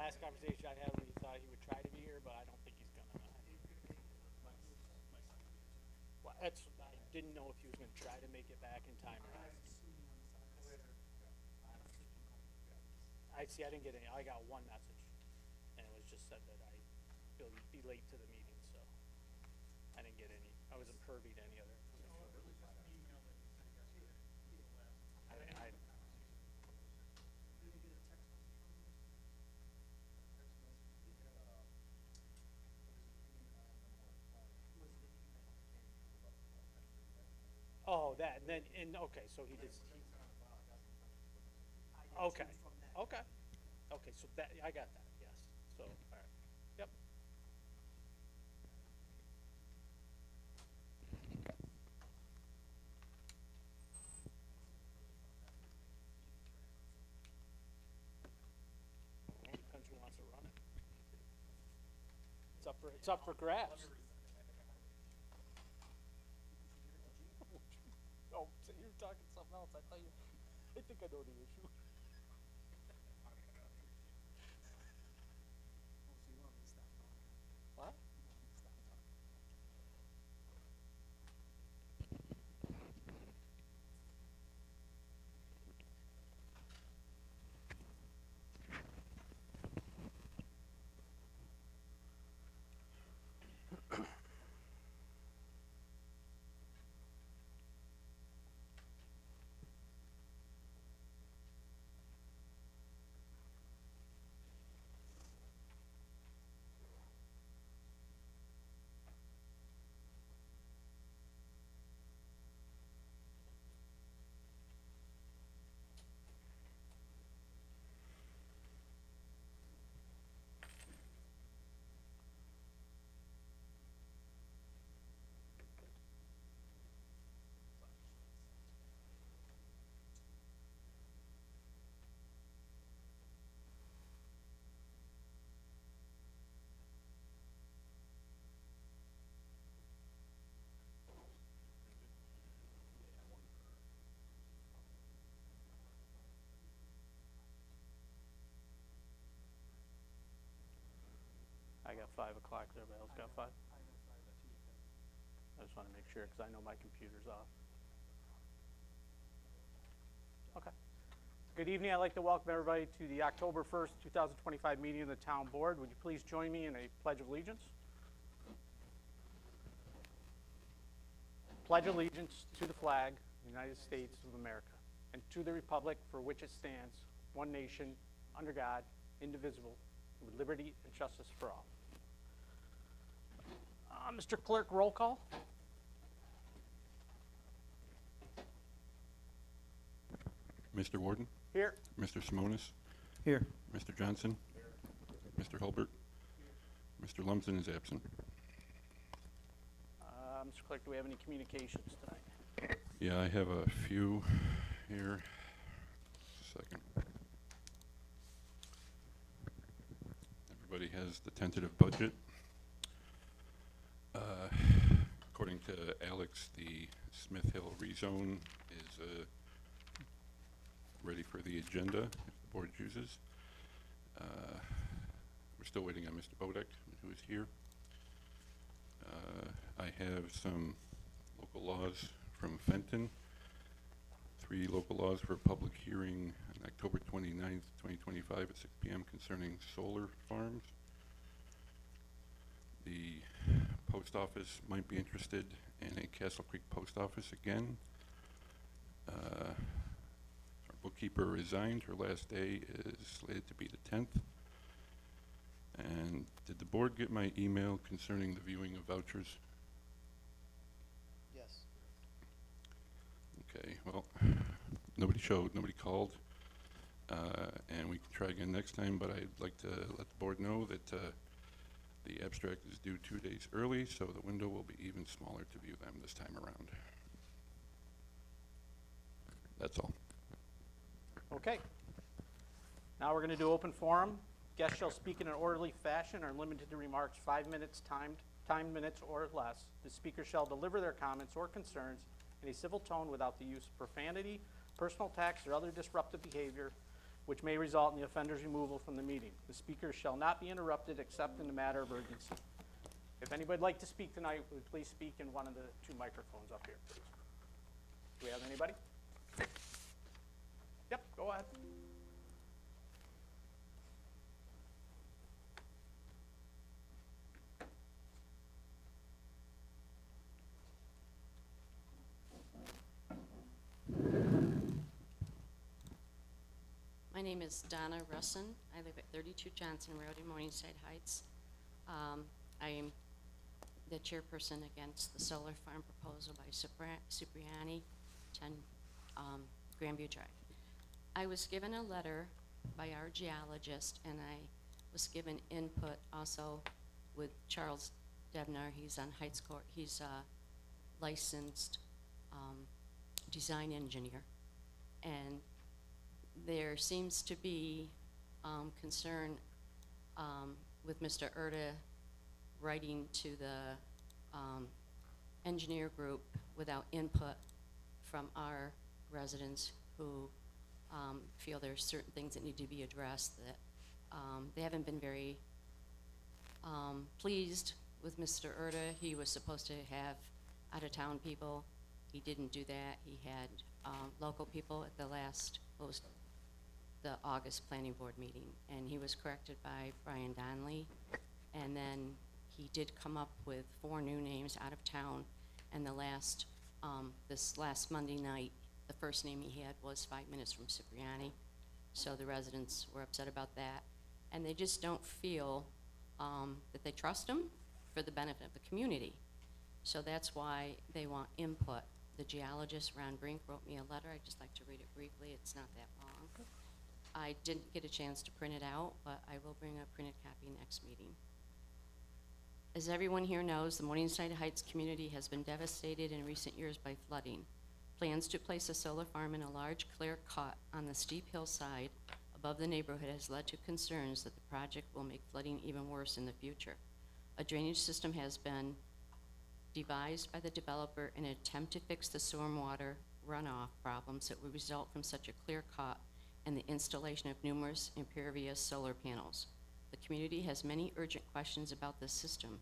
last conversation I had when he thought he would try to be here, but I don't think he's gonna. Well, that's, I didn't know if he was gonna try to make it back in time or not. I see, I didn't get any, I got one message, and it was just said that he'll be late to the meeting, so I didn't get any, I wasn't privy to any other information. I Oh, that, and then, okay, so he did, okay, okay, okay, so that, I got that, yes, so, all right, yep. Depends who wants to run it. It's up for grabs. Oh, so you're talking something else, I thought you, I think I know the issue. What? I got 5 o'clock, everybody else got 5? I just want to make sure, because I know my computer's off. Okay. Good evening. I'd like to welcome everybody to the October 1st, 2025 meeting of the Town Board. Would you please join me in a Pledge of Allegiance? Pledge allegiance to the flag of the United States of America and to the republic for which it stands, one nation, under God, indivisible, with liberty and justice for all. Mr. Clerk, roll call. Mr. Warden? Here. Mr. Simonis? Here. Mr. Johnson? Mr. Hulbert? Mr. Lumsden is absent. Mr. Clerk, do we have any communications tonight? Yeah, I have a few here. Second. Everybody has the tentative budget. According to Alex, the Smith Hill rezone is ready for the agenda if the board chooses. We're still waiting on Mr. Bodek, who is here. I have some local laws from Fenton. 3 local laws for a public hearing on October 29th, 2025 at 6 p.m. concerning solar farms. The post office might be interested in a Castle Creek post office again. Our bookkeeper resigned. Her last day is slated to be the 10th. And did the board get my email concerning the viewing of vouchers? Yes. Okay, well, nobody showed, nobody called, and we can try again next time, but I'd like to let the board know that the abstract is due 2 days early, so the window will be even smaller to view them this time around. That's all. Okay. Now we're going to do open forum. Guests shall speak in an orderly fashion, are limited to remarks 5 minutes, timed minutes or less. The speaker shall deliver their comments or concerns in a civil tone without the use of profanity, personal attacks, or other disruptive behavior which may result in the offender's removal from the meeting. The speaker shall not be interrupted except in a matter of urgency. If anybody would like to speak tonight, would please speak in one of the two microphones up here, please. Do we have anybody? Yep, go ahead. My name is Donna Russin. I live at 32 Johnson Road in Morningside Heights. I am the chairperson against the solar farm proposal by Cipriani, 10 Grandview Drive. I was given a letter by our geologist, and I was given input also with Charles Debner. He's on Heights Court. He's a licensed design engineer. And there seems to be concern with Mr. Erta writing to the engineer group without input from our residents who feel there's certain things that need to be addressed that they haven't been very pleased with Mr. Erta. He was supposed to have out-of-town people. He didn't do that. He had local people at the August planning board meeting, and he was corrected by Brian Donnelly, and then he did come up with 4 new names out of town, and this last Monday night, the first name he had was 5 minutes from Cipriani, so the residents were upset about that, and they just don't feel that they trust him for the benefit of the community. So that's why they want input. The geologist, Ron Brink, wrote me a letter. I'd just like to read it briefly. It's not that long. I didn't get a chance to print it out, but I will bring a printed copy next meeting. As everyone here knows, the Morningside Heights community has been devastated in recent years by flooding. Plans to place a solar farm in a large clear cut on the steep hillside above the neighborhood has led to concerns that the project will make flooding even worse in the future. A drainage system has been devised by the developer in an attempt to fix the stormwater runoff problems that would result from such a clear cut and the installation of numerous impervious solar panels. The community has many urgent questions about this system.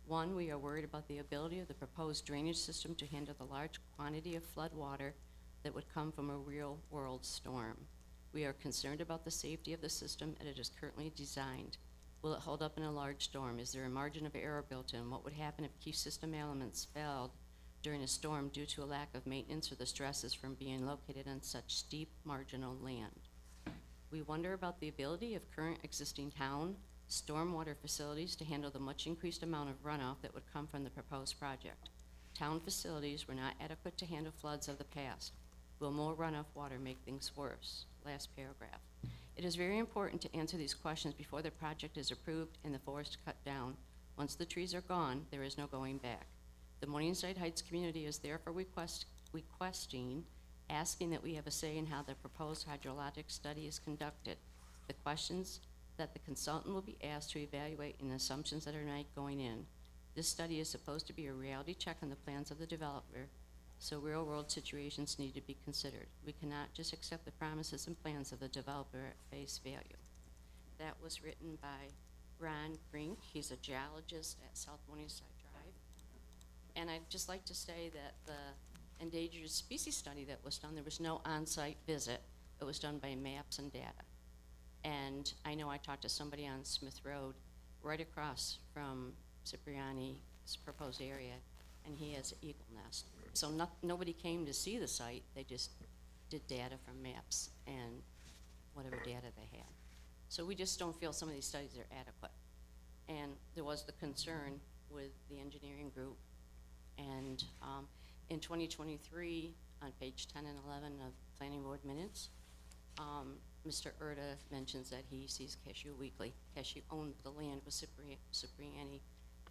1, we are worried about the ability of the proposed drainage system to handle the large quantity of flood water that would come from a real-world storm. We are concerned about the safety of the system as it is currently designed. Will it hold up in a large storm? Is there a margin of error built in? What would happen if key system elements failed during a storm due to a lack of maintenance or the stresses from being located on such steep marginal land? We wonder about the ability of current existing town stormwater facilities to handle the much increased amount of runoff that would come from the proposed project. Town facilities were not adequate to handle floods of the past. Will more runoff water make things worse? Last paragraph. It is very important to answer these questions before the project is approved and the forest cut down. Once the trees are gone, there is no going back. The Morningside Heights community is therefore asking that we have a say in how the proposed hydrologic study is conducted. The questions that the consultant will be asked to evaluate and assumptions that are not going in. This study is supposed to be a reality check on the plans of the developer, so real-world situations need to be considered. We cannot just accept the promises and plans of the developer at face value. That was written by Ron Brink. He's a geologist at South Morningside Drive. And I'd just like to say that the endangered species study that was done, there was no on-site visit. It was done by maps and data. And I know I talked to somebody on Smith Road right across from Cipriani's proposed area, and he has an eagle nest. So nobody came to see the site. They just did data from maps and whatever data they had. So we just don't feel some of these studies are adequate. And there was the concern with the engineering group. And in 2023, on page 10 and 11 of planning board minutes, Mr. Erta mentions that he sees Cashew weekly. Cashew owned the land, but Cipriani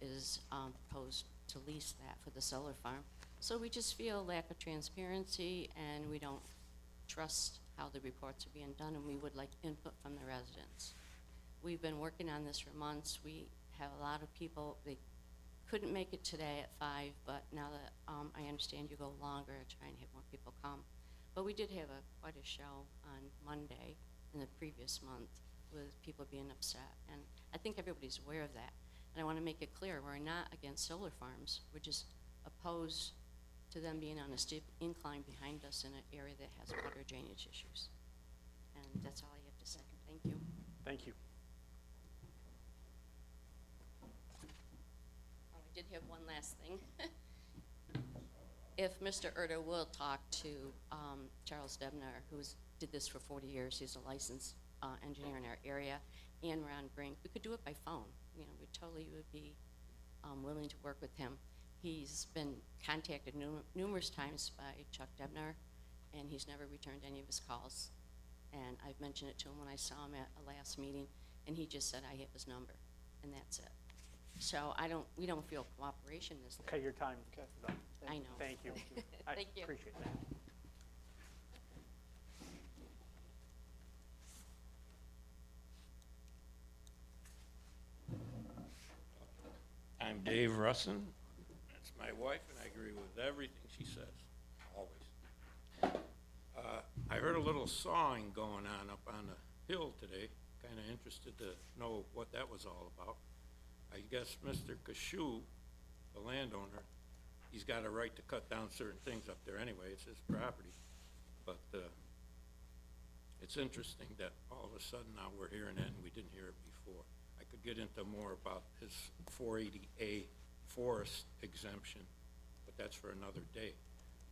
is proposed to lease that for the solar farm. So we just feel lack of transparency, and we don't trust how the reports are being done, and we would like input from the residents. We've been working on this for months. We have a lot of people. They couldn't make it today at 5, but now that I understand you go longer, try and have more people come. But we did have quite a show on Monday, in the previous month with people being upset. And I think everybody's aware of that. And I want to make it clear, we're not against solar farms. We're just opposed to them being on a steep incline behind us in an area that has water drainage issues. And that's all I have to say. Thank you. Thank you. Oh, I did have one last thing. If Mr. Erda will talk to Charles Debner, did this for 40 years, he's a licensed engineer in our area, and Ron Brink, we could do it by phone. You know, we totally would be willing to work with him. He's been contacted numerous times by Chuck Debner, and he's never returned any of his calls. And I've mentioned it to him when I saw him at a last meeting, and he just said, I have his number, and that's it. So we don't feel cooperation is there. Okay, your time is up. I know. Thank you. I Thank you. appreciate that. I'm Dave Russin. That's my wife, and I agree with everything she says, always. I heard a little sawing going on up on the hill today. Kind of interested to know what that was all about. I guess Mr. Kashu, the landowner, he's got a right to cut down certain things up there anyway. It's his property. But it's interesting that all of a sudden now we're hearing it and we didn't hear it before. I could get into more about his 480A forest exemption, but that's for another day.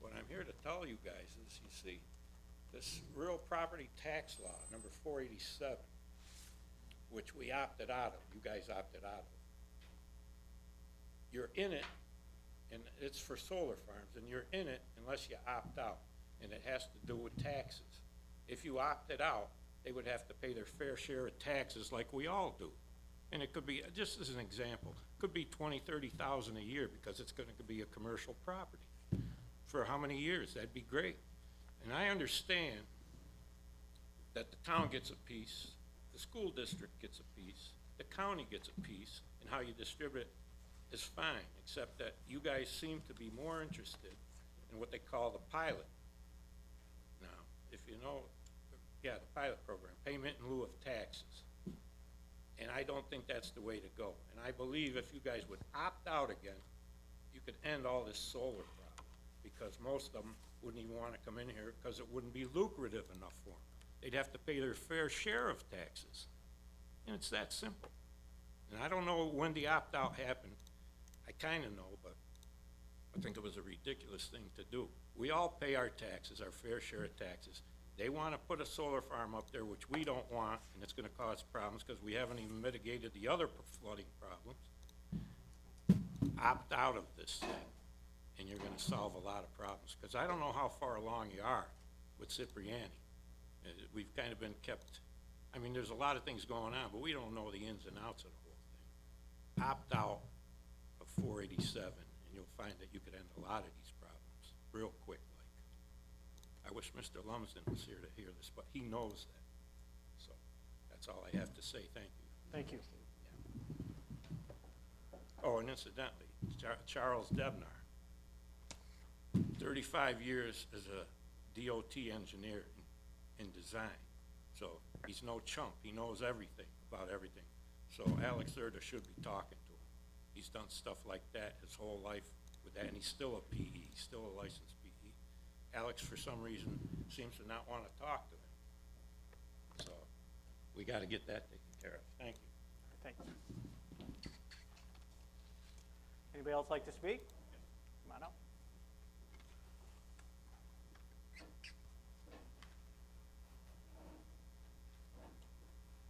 What I'm here to tell you guys is, you see, this real property tax law, number 487, which we opted out of, you guys opted out of. You're in it, and it's for solar farms, and you're in it unless you opt out, and it has to do with taxes. If you opted out, they would have to pay their fair share of taxes like we all do. And it could be, just as an example, could be 20, 30,000 a year because it's going to be a commercial property. For how many years? That'd be great. And I understand that the town gets a piece, the school district gets a piece, the county gets a piece, and how you distribute it is fine, except that you guys seem to be more interested in what they call the pilot. Now, if you know, yeah, the pilot program, payment in lieu of taxes. And I don't think that's the way to go. And I believe if you guys would opt out again, you could end all this solar problem, because most of them wouldn't even want to come in here because it wouldn't be lucrative enough for them. They'd have to pay their fair share of taxes. And it's that simple. And I don't know when the opt-out happened. I kind of know, but I think it was a ridiculous thing to do. We all pay our taxes, our fair share of taxes. They want to put a solar farm up there, which we don't want, and it's going to cause problems because we haven't even mitigated the other flooding problems. Opt out of this thing, and you're going to solve a lot of problems. Because I don't know how far along you are with Cipriani. We've kind of been kept, I mean, there's a lot of things going on, but we don't know the ins and outs of the whole thing. Opt out of 487, and you'll find that you could end a lot of these problems real quick. I wish Mr. Lumsden was here to hear this, but he knows that. So that's all I have to say. Thank you. Thank you. Yeah. Oh, and incidentally, Charles Debner, 35 years as a DOT engineer in design. So he's no chump. He knows everything about everything. So Alex Erda should be talking to him. He's done stuff like that his whole life with that, and he's still a PE. He's still a licensed PE. Alex, for some reason, seems to not want to talk to him. So we got to get that taken care of. Thank you. Thanks. Anybody else like to speak? Come on up.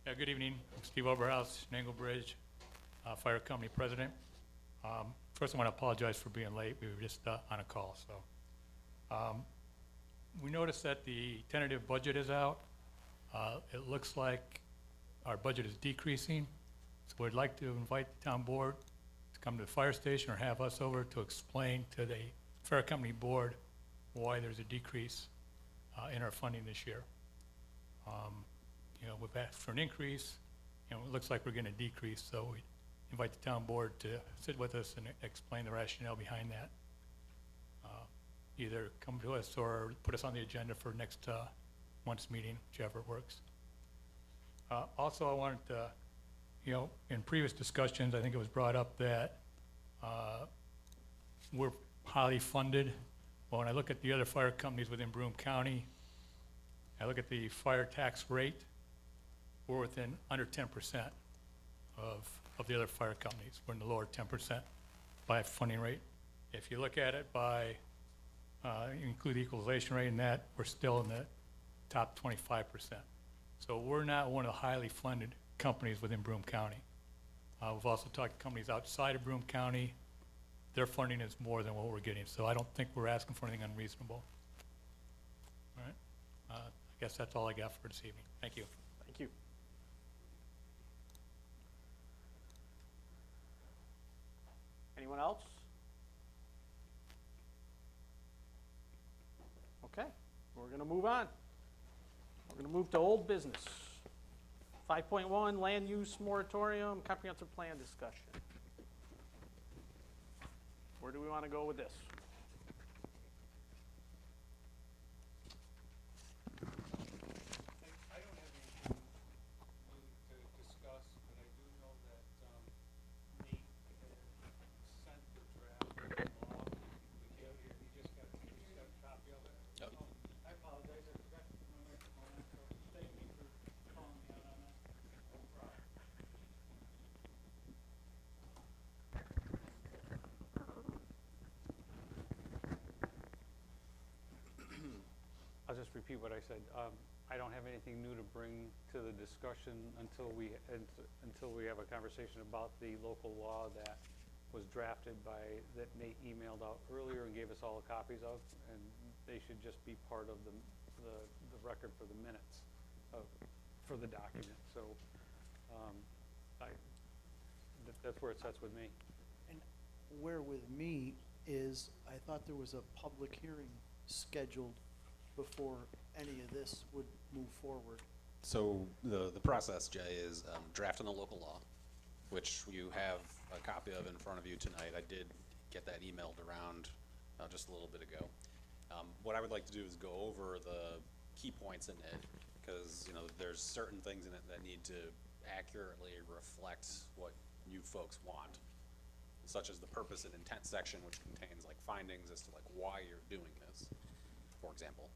Yeah, good evening. I'm Steve Oberhaus, Nangle Bridge Fire Company President. First, I want to apologize for being late. We were just on a call. So, we noticed that the tentative budget is out. It looks like our budget is decreasing. So, we'd like to invite the town board to come to the fire station or have us over to explain to the fire company board why there's a decrease in our funding this year. You know, we've asked for an increase, you know, it looks like we're getting a decrease, so we invite the town board to sit with us and explain the rationale behind that. Either come to us or put us on the agenda for next month's meeting, whichever works. Also, I wanted to, in previous discussions, I think it was brought up that we're highly funded. Well, when I look at the other fire companies within Broome County, I look at the fire tax rate, we're within under 10% of the other fire companies. We're in the lower 10% by funding rate. If you look at it by, you include the equalization rate in that, we're still in the top 25%. So we're not one of the highly funded companies within Broome County. We've also talked to companies outside of Broome County. Their funding is more than what we're getting, so I don't think we're asking for anything unreasonable. All right, I guess that's all I got for this evening. Thank you. Thank you. Anyone else? Okay, we're gonna move on. We're gonna move to old business. 5.1, land use moratorium, comprehensive plan discussion. Where do we wanna go with this? I don't have anything new to discuss, but I do know that Nate had sent the draft along. He just got a copy of it. Yep. I apologize, I forgot to put my microphone on, so thank you for calling me out on that. No problem. I'll just repeat what I said. I don't have anything new to bring to the discussion until we have a conversation about the local law that was drafted that Nate emailed out earlier and gave us all copies of, and they should just be part of the record for the minutes for the document. So, that's where it sets with me. And where with me is, I thought there was a public hearing scheduled before any of this would move forward. So the process, Jay, is drafting the local law, which you have a copy of in front of you tonight. I did get that emailed around just a little bit ago. What I would like to do is go over the key points in it, because there's certain things in it that need to accurately reflect what you folks want, such as the purpose and intent section, which contains like findings as to like why you're doing this, for example.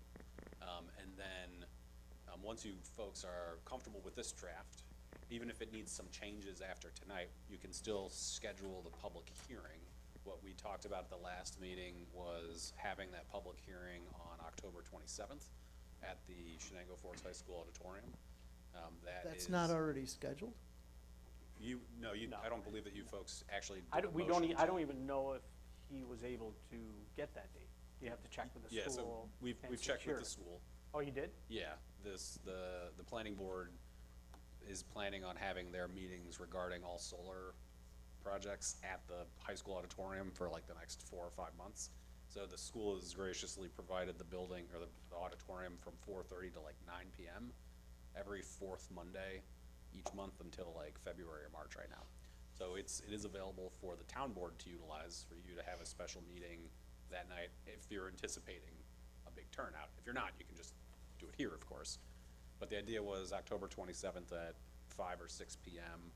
And then once you folks are comfortable with this draft, even if it needs some changes after tonight, you can still schedule the public hearing. What we talked about at the last meeting was having that public hearing on October 27th at the Shenango Forest High School auditorium. That's not already scheduled? No. I don't believe that you folks actually I did don't, a we don't, motion I to- don't even know if he was able to get that date. You have to check with the Yeah, so school. we've and checked secure with the it. school. Oh, you did? Yeah, the planning board is planning on having their meetings regarding all solar projects at the high school auditorium for like the next 4 or 5 months. So the school has graciously provided the building or the auditorium from 4:30 to like 9 p.m. every fourth Monday each month until like February or March right now. So it is available for the town board to utilize, for you to have a special meeting that night if you're anticipating a big turnout. If you're not, you can just do it here, of course. But the idea was October 27th at 5 or 6 p.m.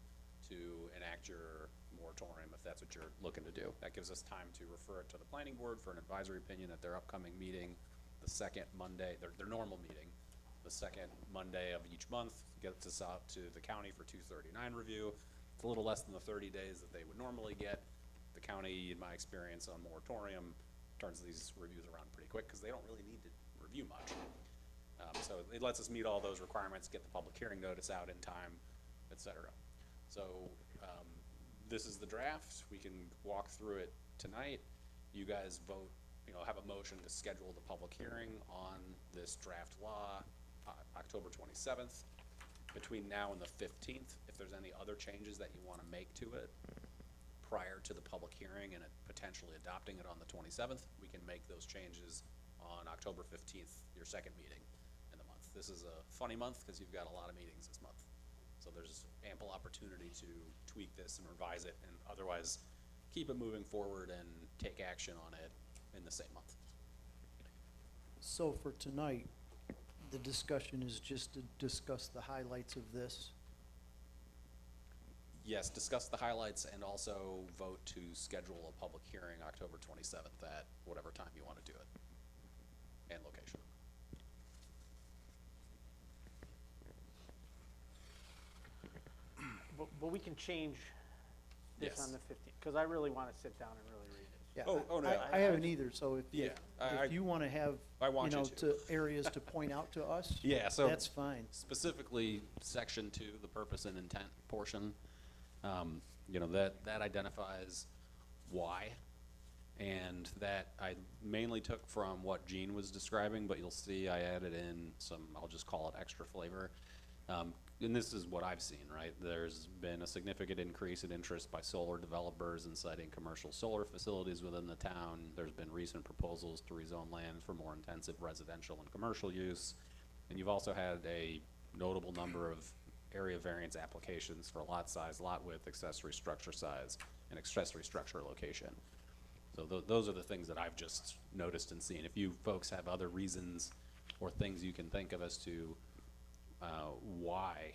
to enact your moratorium, if that's what you're looking to do. That gives us time to refer it to the planning board for an advisory opinion at their upcoming meeting, the second Monday, their normal meeting, the second Monday of each month, gets us out to the county for 239 review. It's a little less than the 30 days that they would normally get. The county, in my experience on moratorium, turns these reviews around pretty quick because they don't really need to review much. So it lets us meet all those requirements, get the public hearing notice out in time, et cetera. So this is the draft. We can walk through it tonight. You guys vote, have a motion to schedule the public hearing on this draft law, October 27th. Between now and the 15th, if there's any other changes that you want to make to it prior to the public hearing and potentially adopting it on the 27th, we can make those changes on October 15th, your second meeting in the month. This is a funny month because you've got a lot of meetings this month. So there's ample opportunity to tweak this and revise it and otherwise keep it moving forward and take action on it in the same month. So for tonight, the discussion is just to discuss the highlights of this. Yes, discuss the highlights and also vote to schedule a public hearing October 27th at whatever time you want to do it, and location. But we can change this Yes. on the 15th, because I really want to sit down and really read it. Yeah, Oh, no, I haven't either, so if, Yeah, if you wanna have, I you want you know, to. areas to point out to us, Yeah, so that's fine. specifically section 2, the purpose and intent portion, you know, that identifies why. And that I mainly took from what Gene was describing, but you'll see I added in some, I'll just call it extra flavor. And this is what I've seen, right? There's been a significant increase in interest by solar developers in siting commercial solar facilities within the town. There's been recent proposals to rezone land for more intensive residential and commercial use. And you've also had a notable number of area variance applications for lot size, lot width, accessory structure size, and accessory structure location. So those are the things that I've just noticed and seen. If you folks have other reasons or things you can think of as to why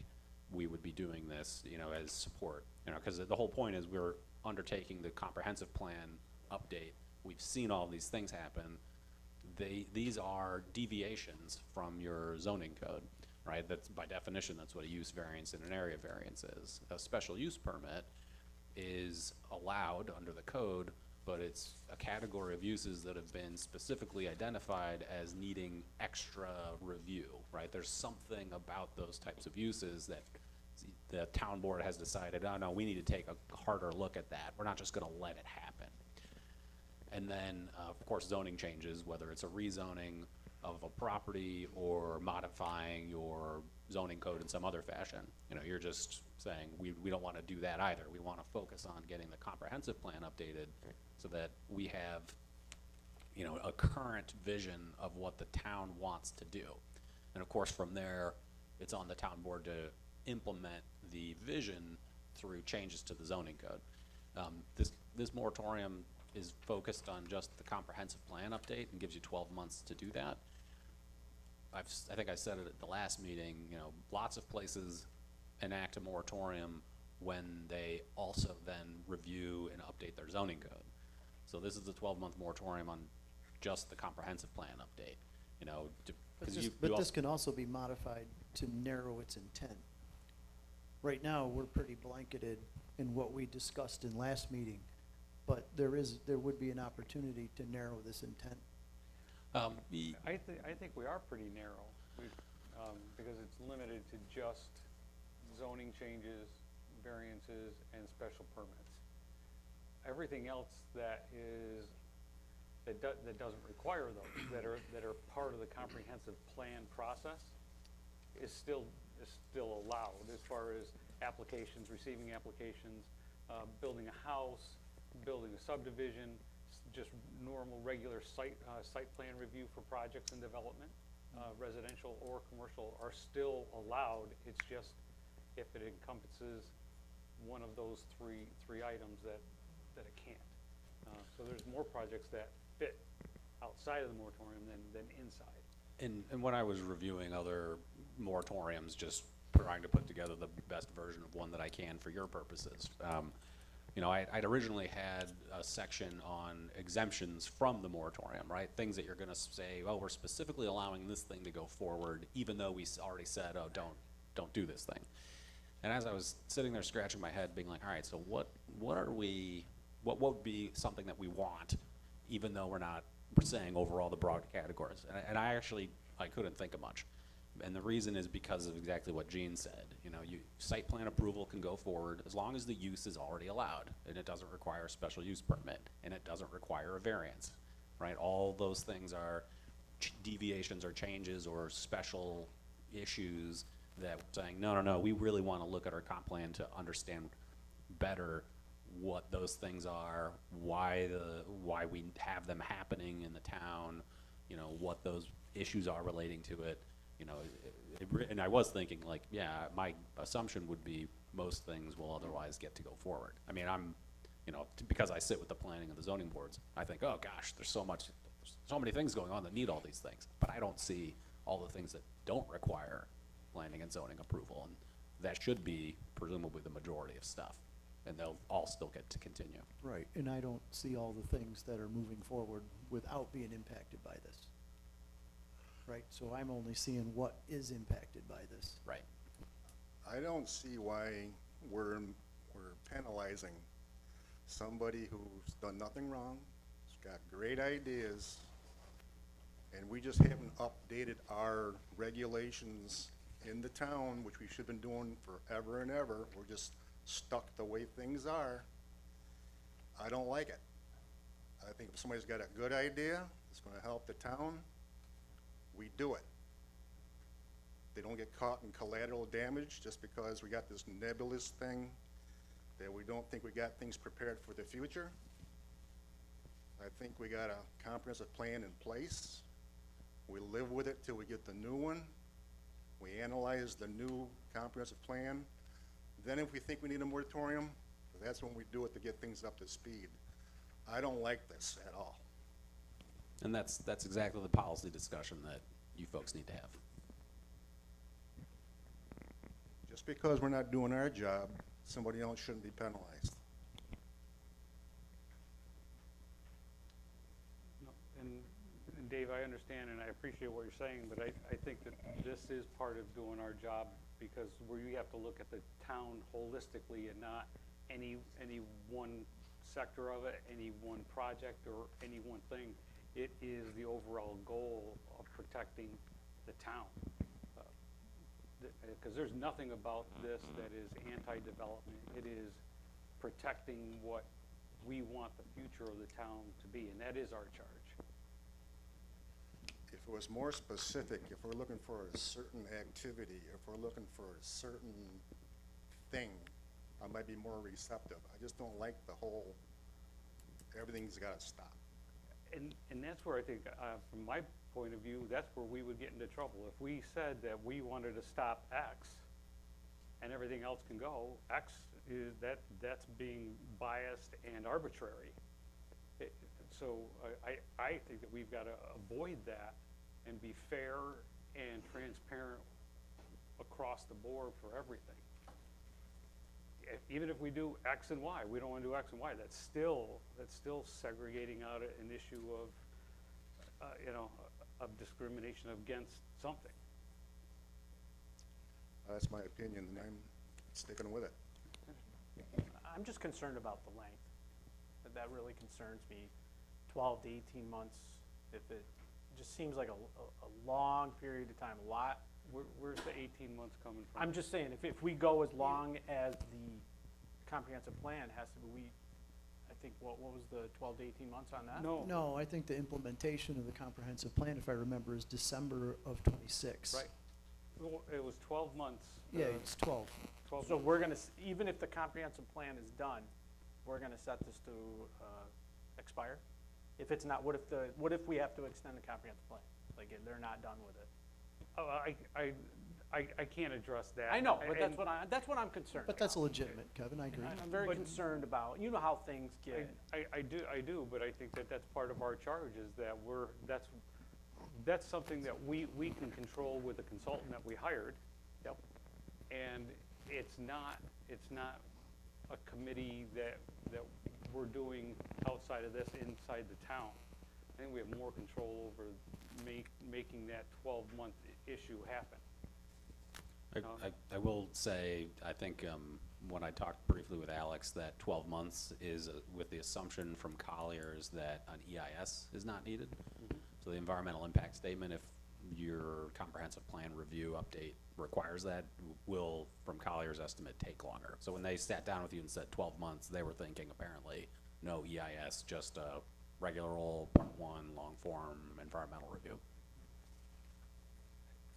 we would be doing this, you know, as support, you know, because the whole point is we're undertaking the comprehensive plan update. We've seen all these things happen. These are deviations from your zoning code, right? That's by definition, that's what a use variance and an area variance is. A special use permit is allowed under the code, but it's a category of uses that have been specifically identified as needing extra review, right? There's something about those types of uses that the town board has decided, oh no, we need to take a harder look at that. We're not just gonna let it happen. And then, of course, zoning changes, whether it's a rezoning of a property or modifying your zoning code in some other fashion. You know, you're just saying, we don't wanna do that either. We wanna focus on getting the comprehensive plan updated so that we have, you know, a current vision of what the town wants to do. And of course, from there, it's on the town board to implement the vision through changes to the zoning code. This moratorium is focused on just the comprehensive plan update and gives you 12 months to do that. I think I said it at the last meeting, you know, lots of places enact a moratorium when they also then review and update their zoning code. So this is a 12-month moratorium on just the comprehensive plan update, you know. But this can also be modified to narrow its intent. Right now, we're pretty blanketed in what we discussed in last meeting, but there would be an opportunity to narrow this intent. I think we are pretty narrow, because it's limited to just zoning changes, variances, and special permits. Everything else that doesn't require those, that are part of the comprehensive plan process, is still allowed as far as applications, receiving applications, building a house, building a subdivision, just normal, regular site plan review for projects and development, residential or commercial, are still allowed. It's just if it encompasses one of those three items that it can't. So there's more projects that fit outside of the moratorium than inside. And when I was reviewing other moratoriums, just trying to put together the best version of one that I can for your purposes, you know, I'd originally had a section on exemptions from the moratorium, right? Things that you're gonna say, oh, we're specifically allowing this thing to go forward, even though we already said, oh, don't do this thing. And as I was sitting there scratching my head, being like, all right, so what would be something that we want, even though we're saying overall the broad categories? And I couldn't think of much. And the reason is because of exactly what Gene said. You know, site plan approval can go forward as long as the use is already allowed, and it doesn't require a special use permit, and it doesn't require a variance, right? All those things are deviations or changes or special issues that we're saying, no, we really want to look at our comp plan to understand better what those things are, why we have them happening in the town, you know, what those issues are relating to it. You know, and I was thinking, like, yeah, my assumption would be most things will otherwise get to go forward. I mean, you know, because I sit with the planning and the zoning boards, I think, oh gosh, there's so many things going on that need all these things, but I don't see all the things that don't require planning and zoning approval, and that should be presumably the majority of stuff, and they'll all still get to continue. Right, and I don't see all the things that are moving forward without being impacted by this. Right, so I'm only seeing what is impacted by this. Right. I don't see why we're penalizing somebody who's done nothing wrong, has got great ideas, and we just haven't updated our regulations in the town, which we should have been doing forever and ever. We're just stuck the way things are. I don't like it. I think if somebody's got a good idea, it's gonna help the town, we do it. They don't get caught in collateral damage just because we got this nebulous thing that we don't think we got things prepared for the future. I think we got a comprehensive plan in place. We live with it till we get the new one. We analyze the new comprehensive plan. Then if we think we need a moratorium, that's when we do it to get things up to speed. I don't like this at all. And that's exactly the policy discussion that you folks need to have. Just because we're not doing our job, somebody else shouldn't be penalized. No, and Dave, I understand and I appreciate what you're saying, but I think that this is part of doing our job, because we have to look at the town holistically and not any one sector of it, any one project or any one thing. It is the overall goal of protecting the town. Because there's nothing about this that is anti-development. It is protecting what we want the future of the town to be, and that is our charge. If it was more specific, if we're looking for a certain activity, if we're looking for a certain thing, I might be more receptive. I just don't like the whole, everything's gotta stop. And that's where I think, from my point of view, that's where we would get into trouble. If we said that we wanted to stop X and everything else can go, X is, that's being biased and arbitrary. So I think that we've got to avoid that and be fair and transparent across the board for everything. Even if we do X and Y, we don't want to do X and Y, that's still segregating out an issue of, of discrimination against something. That's my opinion, and I'm sticking with it. I'm just concerned about the length. That really concerns me. 12 to 18 months, if it just seems like a long period of time, a lot. Where's the 18 months coming from? I'm just saying, if we go as long as the comprehensive plan has to be, I think, what was the 12 to 18 months on that? No, I think the implementation of the comprehensive plan, if I remember, is December of '26. Right. Well, it was 12 months. Yeah, it's 12. 12 So months. we're gonna, even if the comprehensive plan is done, we're gonna set this to expire? If it's not, what if we have to extend the comprehensive plan? Like, if they're not done with it? Oh, I can't address that. I know, but And- that's what I'm concerned But that's about. legitimate, Kevin, I agree. I'm very But- concerned about, you know how things get, I do, but I think that that's part of our charge, is that that's something that we can control with the consultant that we hired. Yep. And it's not a committee that we're doing outside of this, inside the town. I think we have more control over making that 12-month issue happen. I will say, I think when I talked briefly with Alex, that 12 months is with the assumption from Colliers that an EIS is not needed. So the environmental impact statement, if your comprehensive plan review update requires that, will, from Colliers' estimate, take longer. So when they sat down with you and said 12 months, they were thinking apparently no EIS, just a regular old Part 1 long-form environmental review.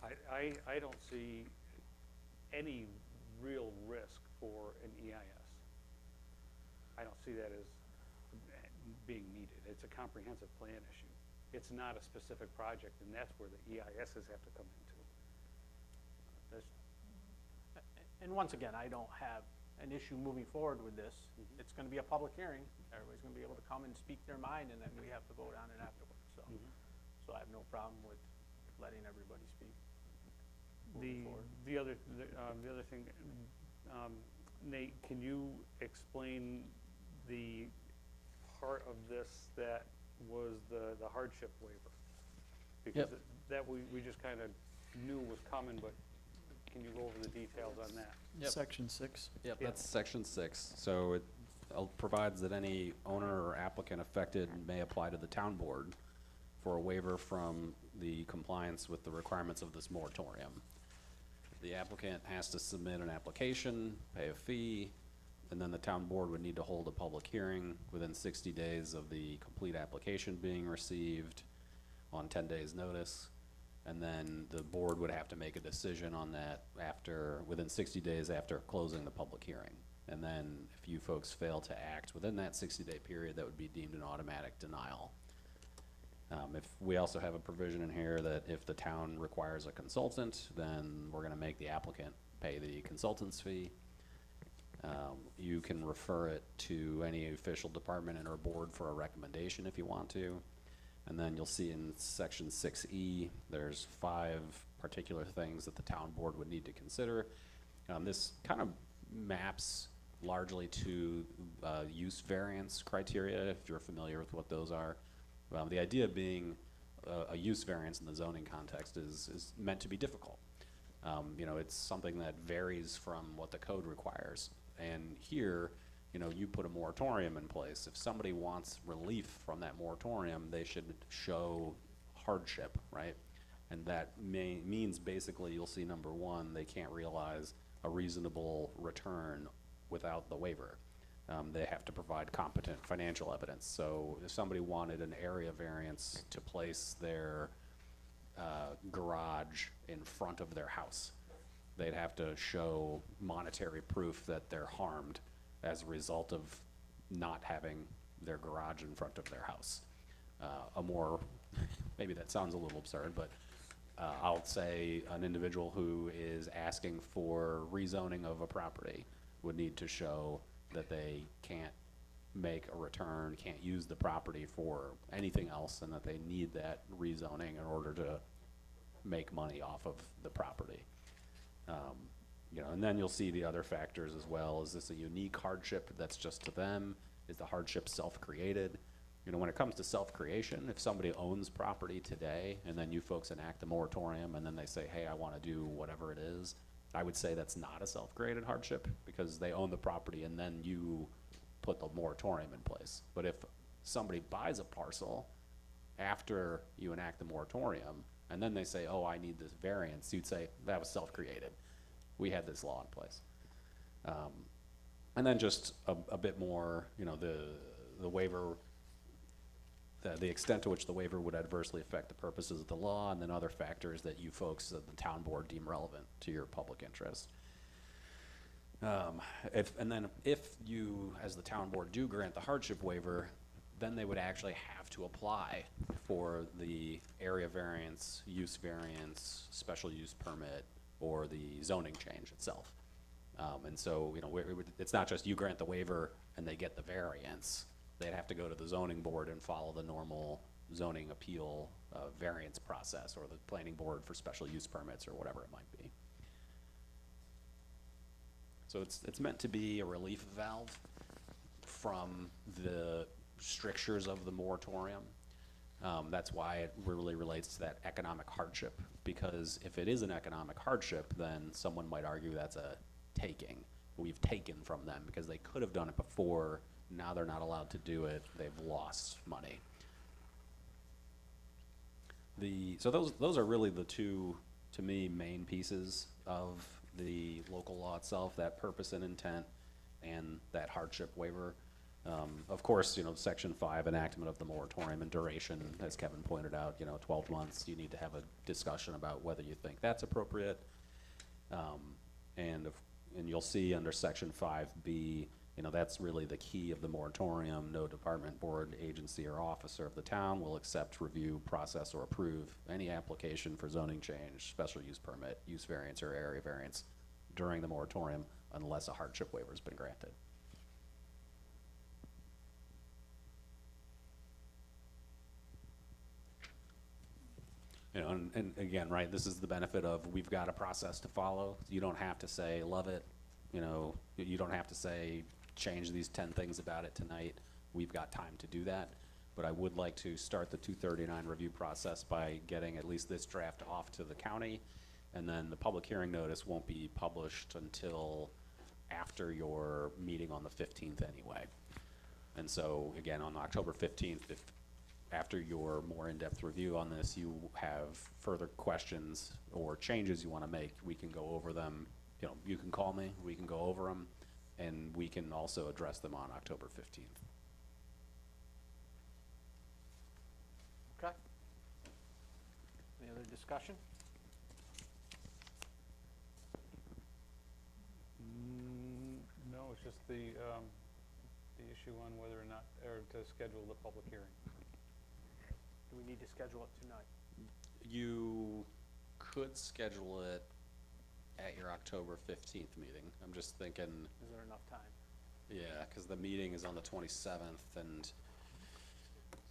I don't see any real risk for an EIS. I don't see that as being needed. It's a comprehensive plan issue. It's not a specific project, and that's where the EISs have to come into. and once again, I don't have an issue moving forward with this. It's gonna be a public hearing, everybody's gonna be able to come and speak their mind, and then we have to vote on it afterwards, so. So I have no problem with letting everybody speak. The, forward. the other, the other thing, Nate, can you explain the part of this that was the hardship waiver? Because Yep. that we just kind of knew was coming, but can you go over the details on that? Yep. Section 6. Yep, Yeah. that's section 6. So it provides that any owner or applicant affected may apply to the town board for a waiver from the compliance with the requirements of this moratorium. The applicant has to submit an application, pay a fee, and then the town board would need to hold a public hearing within 60 days of the complete application being received on 10 days' notice. And then the board would have to make a decision on that within 60 days after closing the public hearing. And then if you folks fail to act within that 60-day period, that would be deemed an automatic denial. If we also have a provision in here that if the town requires a consultant, then we're gonna make the applicant pay the consultant's fee. You can refer it to any official department and or board for a recommendation if you want to. And then you'll see in section 6E, there's 5 particular things that the town board would need to consider. This kind of maps largely to use variance criteria, if you're familiar with what those are. The idea being a use variance in the zoning context is meant to be difficult. You know, it's something that varies from what the code requires. And here, you know, you put a moratorium in place. If somebody wants relief from that moratorium, they should show hardship, right? And that means basically you'll see number 1, they can't realize a reasonable return without the waiver. They have to provide competent financial evidence. So if somebody wanted an area variance to place their garage in front of their house, they'd have to show monetary proof that they're harmed as a result of not having their garage in front of their house. Maybe that sounds a little absurd, but I'll say an individual who is asking for rezoning of a property would need to show that they can't make a return, can't use the property for anything else, and that they need that rezoning in order to make money off of the property. You know, and then you'll see the other factors as well. Is this a unique hardship that's just to them? Is the hardship self-created? You know, when it comes to self-creation, if somebody owns property today and then you folks enact a moratorium and then they say, hey, I want to do whatever it is, I would say that's not a self-created hardship because they own the property and then you put the moratorium in place. But if somebody buys a parcel after you enact the moratorium and then they say, oh, I need this variance, you'd say that was self-created. We had this law in place. And then just a bit more, you know, the waiver, the extent to which the waiver would adversely affect the purposes of the law, and then other factors that you folks at the town board deem relevant to your public interest. If you, as the town board, do grant the hardship waiver, then they would actually have to apply for the area variance, use variance, special use permit, or the zoning change itself. And so, you know, it's not just you grant the waiver and they get the variance. They'd have to go to the zoning board and follow the normal zoning appeal variance process, or the planning board for special use permits, or whatever it might be. So it's meant to be a relief valve from the strictures of the moratorium. That's why it really relates to that economic hardship, because if it is an economic hardship, then someone might argue that's a taking. We've taken from them because they could have done it before. Now they're not allowed to do it. They've lost money. So those are really the two, to me, main pieces of the local law itself: that purpose and intent, and that hardship waiver. Of course, you know, Section 5, enactment of the moratorium and duration, as Kevin pointed out, you know, 12 months. You need to have a discussion about whether you think that's appropriate. And you'll see under Section 5B, you know, that's really the key of the moratorium. No department, board, agency, or officer of the town will accept, review, process, or approve any application for zoning change, special use permit, use variance, or area variance during the moratorium unless a hardship waiver has been granted. You know, and again, right, this is the benefit of, we've got a process to follow. You don't have to say, love it, you know, you don't have to say, change these 10 things about it tonight. We've got time to do that. But I would like to start the 239 review process by getting at least this draft off to the county. And then the public hearing notice won't be published until after your meeting on the 15th anyway. And so, again, on October 15th, if after your more in-depth review on this, you have further questions or changes you want to make, we can go over them. You know, you can call me, we can go over them, and we can also address them on October 15th. Okay. Any other discussion? No, it's just the issue on whether or not, or to schedule the public hearing. Do we need to schedule it tonight? You could schedule it at your October 15th meeting. I'm just thinking, Is there enough time? yeah, because the meeting is on the 27th, and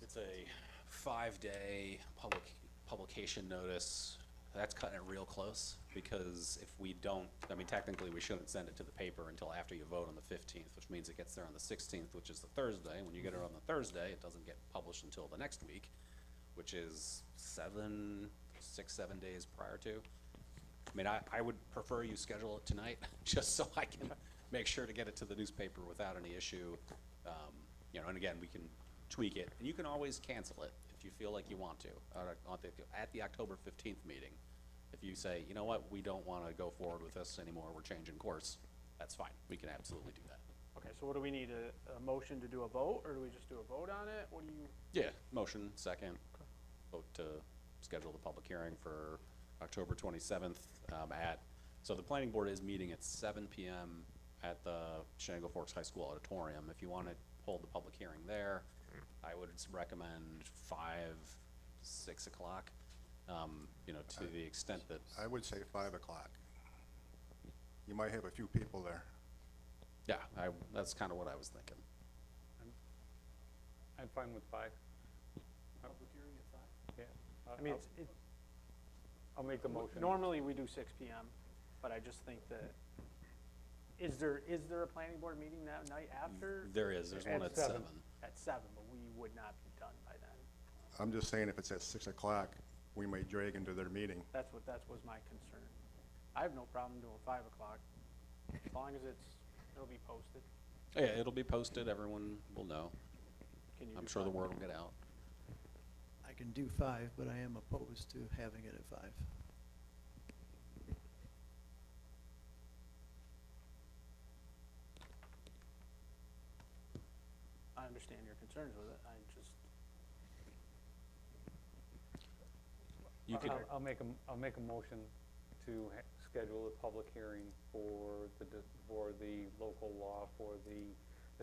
it's a 5-day publication notice. That's cutting it real close, because if we don't, I mean, technically, we shouldn't send it to the paper until after you vote on the 15th, which means it gets there on the 16th, which is the Thursday. When you get it on the Thursday, it doesn't get published until the next week, which is 6-7 days prior to. I mean, I would prefer you schedule it tonight, just so I can make sure to get it to the newspaper without any issue. You know, and again, we can tweak it, and you can always cancel it if you feel like you want to. At the October 15th meeting, if you say, you know what, we don't want to go forward with this anymore, we're changing course, that's fine. We can absolutely do that. Okay, so what do we need, a motion to do a vote, or do we just do a vote on it? What do you, Yeah, motion, second, vote to schedule the public hearing for October 27th so the planning board is meeting at 7 p.m. at the Shenango Forks High School auditorium. If you want to hold the public hearing there, I would recommend 5, 6 o'clock, you know, to the extent that, I would say 5 o'clock. You might have a few people there. yeah, that's kind of what I was thinking. I'm fine with 5. public hearing at 5? Yeah. I mean, I'll make the motion. normally we do 6 PM, but I just think that, is there a planning board meeting that night after? There's one At at 7. 7. At 7, but we would not be done by then. I'm just saying if it's at 6 o'clock, we might drag into their meeting. That was my concern. I have no problem doing 5 o'clock, as long as it'll be posted. Yeah, it'll be posted, everyone will know. Can you I'm do sure the 5? word will get out. I can do 5, but I am opposed to having it at 5. I understand your concerns with it, I just, You could, I'll make a motion to schedule a public hearing for the local law, for the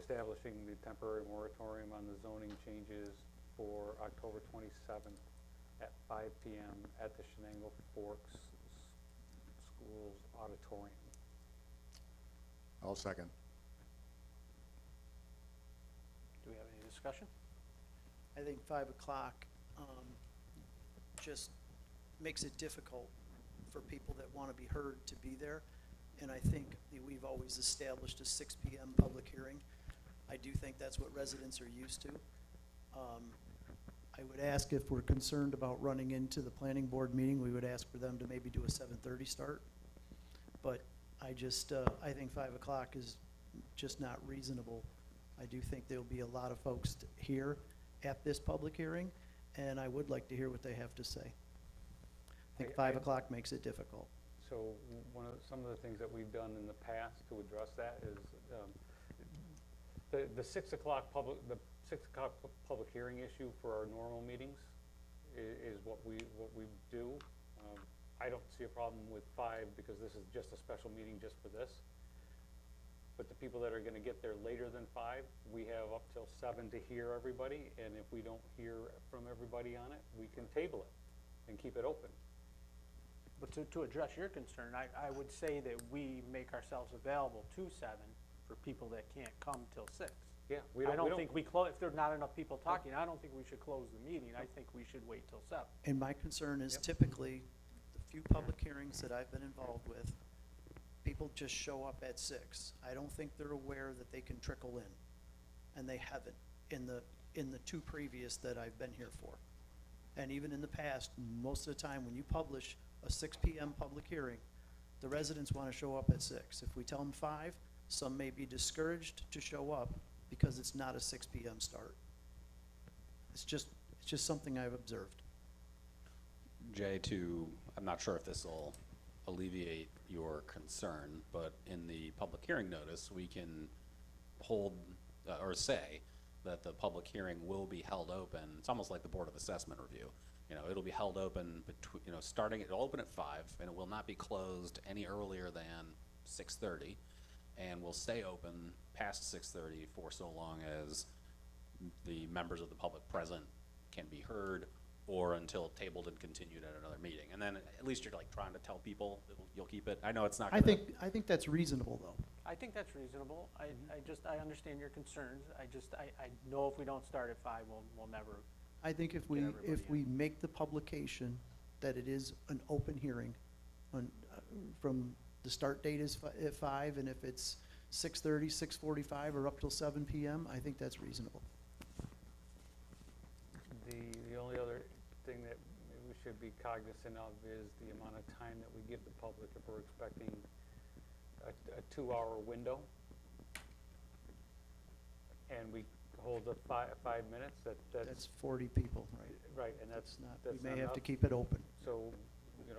establishing the temporary moratorium on the zoning changes for October 27th at 5 p.m. at the Shenango Forks Schools Auditorium. I'll second. do we have any discussion? I think 5 o'clock just makes it difficult for people that want to be heard to be there. And I think that we've always established a 6 p.m. public hearing. I do think that's what residents are used to. I would ask, if we're concerned about running into the planning board meeting, we would ask for them to maybe do a 7:30 start. But I just, I think 5 o'clock is just not reasonable. I do think there'll be a lot of folks here at this public hearing, and I would like to hear what they have to say. I think 5 o'clock makes it difficult. So some of the things that we've done in the past to address that is, the 6 o'clock public hearing issue for our normal meetings is what we do. I don't see a problem with 5 because this is just a special meeting just for this. But the people that are gonna get there later than 5, we have up till 7 to hear everybody, and if we don't hear from everybody on it, we can table it and keep it open. But to address your concern, I would say that we make ourselves available to 7 for people that can't come till 6. Yeah, I don't think we close, if there's not enough people talking, I don't think we should close the meeting. I think we should wait till 7. And my concern is Yep. typically, the few public hearings that I've been involved with, people just show up at 6. I don't think they're aware that they can trickle in, and they haven't in the 2 previous that I've been here for. And even in the past, most of the time, when you publish a 6 PM public hearing, the residents want to show up at 6. If we tell them 5, some may be discouraged to show up because it's not a 6 PM start. It's just something I've observed. Jay, I'm not sure if this will alleviate your concern, but in the public hearing notice, we can hold, or say that the public hearing will be held open. It's almost like the Board of Assessment review. You know, it'll be held open between, it'll open at 5, and it will not be closed any earlier than 6:30, and will stay open past 6:30 for so long as the members of the public present can be heard, or until tabled and continued at another meeting. And then at least you're like trying to tell people that you'll keep it. I know it's not I gonna. think that's reasonable, though. I think that's reasonable. I understand your concerns. I know if we don't start at 5, we'll never, I think if Get everybody we make the publication that it is an open hearing on, from the start date is at 5, and if it's 6:30, 6:45, or up till 7 PM, I think that's reasonable. The only other thing that we should be cognizant of is the amount of time that we give the public if we're expecting a 2-hour window. And we hold the 5 minutes, That's 40 people, right? right, and that's That's not, that's we may not have to enough. keep it open. So,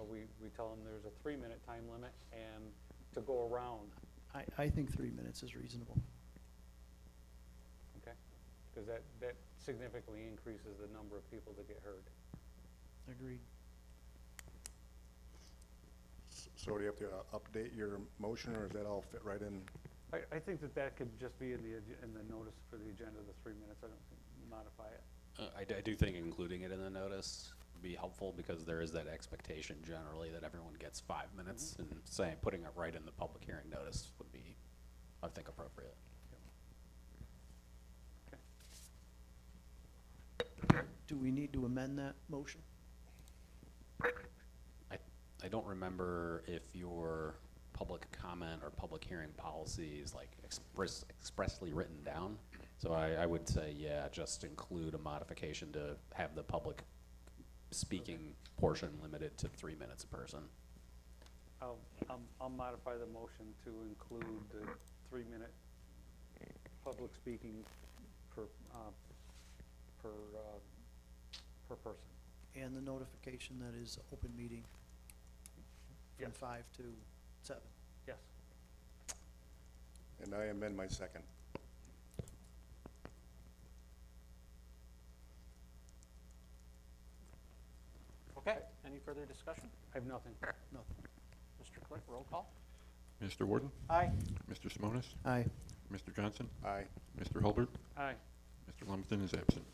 we tell them there's a 3-minute time limit and to go around, I think 3 minutes is reasonable. okay? Because that significantly increases the number of people that get heard. Agreed. So do you have to update your motion, or does that all fit right in? I think that could just be in the notice for the agenda, the 3 minutes, I don't think, modify it. I do think including it in the notice would be helpful, because there is that expectation generally that everyone gets 5 minutes, and putting it right in the public hearing notice would be, I think, appropriate. Do we need to amend that motion? I don't remember if your public comment or public hearing policy is like expressly written down. So I would say, yeah, just include a modification to have the public speaking portion limited to 3 minutes a person. I'll modify the motion to include the 3-minute public speaking per person. And the notification that is open meeting from Yes. 5 to 7. Yes. And I amend my second. okay. Any further discussion? I have nothing. Nothing. Mr. Clerk, roll call. Mr. Warden, Aye. Mr. Simonis, Aye. Mr. Johnson, Aye. Mr. Hulbert, Aye. Mr. Lumsden is absent.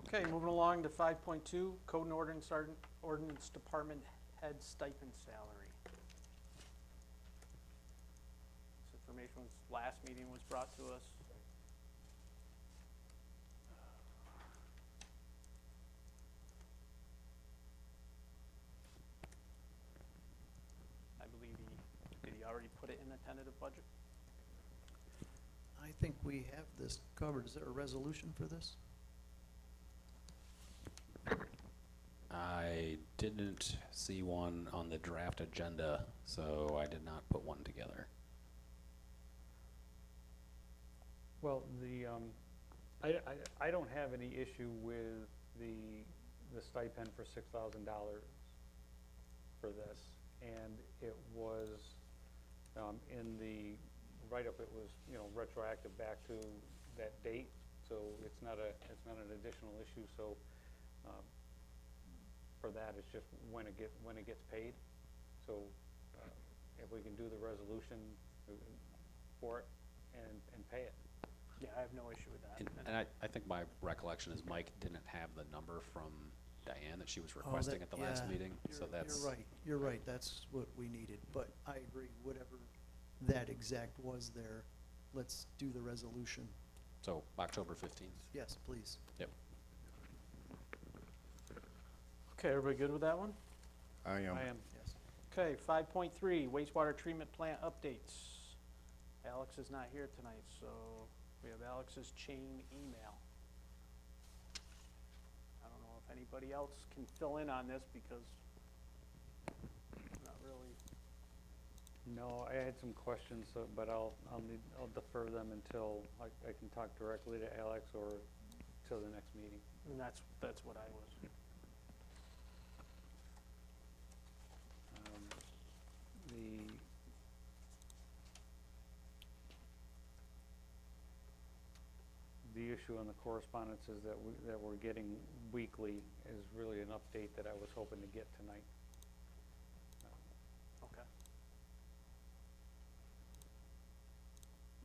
Okay, moving along to 5.2, Code and Ordinance Department Head Stipend Salary. This information was, last meeting was brought to us. I believe did he already put it in the tentative budget? I think we have this covered. Is there a resolution for this? I didn't see one on the draft agenda, so I did not put one together. Well, I don't have any issue with the stipend for $6,000 for this. And it was, in the write-up, it was, retroactive back to that date. So it's not an additional issue, so, for that, it's just when it gets paid. So, if we can do the resolution for it and pay it. Yeah, I have no issue with that. And I think my recollection is Mike didn't have the number from Diane that she was requesting at the last meeting, so that's. You're right, that's what we needed, but I agree, whatever that exact was there, let's do the resolution. So October 15th. Yes, please. Yep. Okay, everybody good with that one? I am. I am. Yes. Okay, 5.3, wastewater treatment plant updates. Alex is not here tonight, so we have Alex's chain email. I don't know if anybody else can fill in on this because not really. No, I had some questions, so, but I'll defer them until I can talk directly to Alex or till the next meeting. And that's what I was. The issue on the correspondences that we're getting weekly is really an update that I was hoping to get tonight. Okay.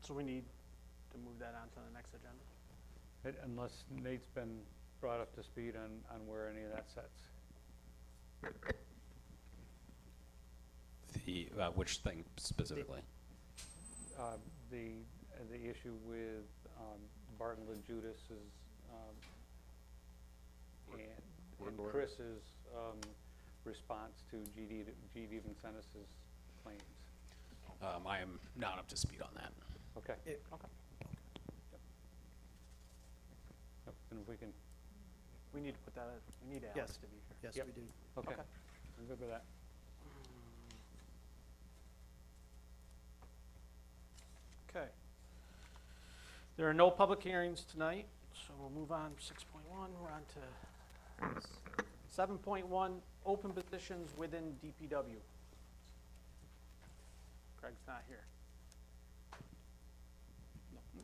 So we need to move that on to the next agenda? Unless Nate's been brought up to speed on where any of that sets. The, which thing specifically? The issue with Barton LaJudas is, and Chris's response to GD Vincentis's claims. I am not up to speed on that. Okay. Okay. Yep, and if we can, We need to put that, we need Alex Yes. to be here. Yes, Yep. we do. okay, Okay. I'm good with that. Okay. There are no public hearings tonight, so we'll move on to 6.1. We're on to 7.1, open positions within DPW. Craig's not here. No.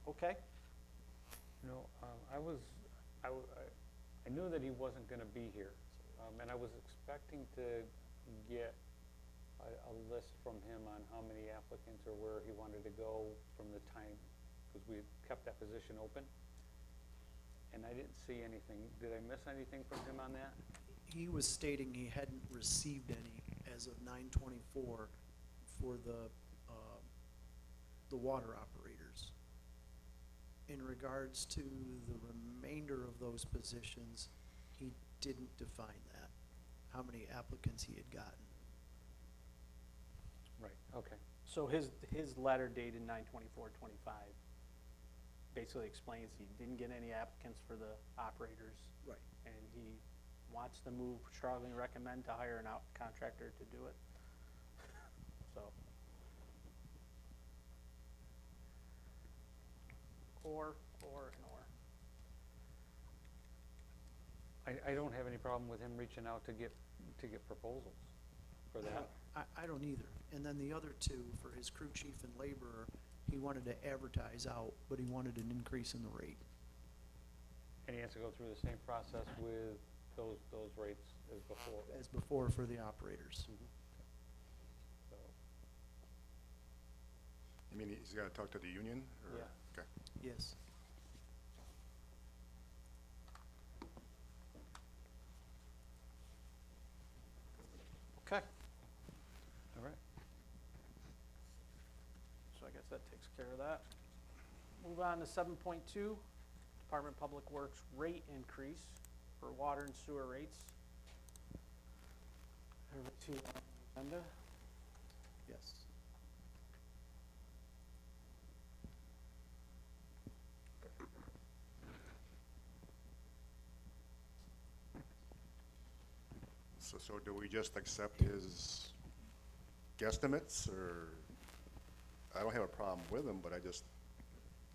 Okay, No, I knew that he wasn't gonna be here, and I was expecting to get a list from him on how many applicants or where he wanted to go from the time, because we had kept that position open. And I didn't see anything. Did I miss anything from him on that? He was stating he hadn't received any as of 9/24 for the water operators. In regards to the remainder of those positions, he didn't define that, how many applicants he had gotten. Right, okay. so his letter dated 9/24/25 basically explains he didn't get any applicants for the operators. Right. And he wants to move, strongly recommend to hire an out contractor to do it. So. Or, and or. I don't have any problem with him reaching out to get proposals for that. I don't either. And then the other two, for his crew chief and laborer, he wanted to advertise out, but he wanted an increase in the rate. And he has to go through the same process with those rates as before. As before for the operators. So, You mean he's gotta talk to the union, or? Yeah. Okay. Yes. Okay, all right. so I guess that takes care of that. Move on to 7.2, Department of Public Works rate increase for water and sewer rates. Everybody see that on the agenda? Yes. So do we just accept his guesstimates, or, I don't have a problem with him, but I just,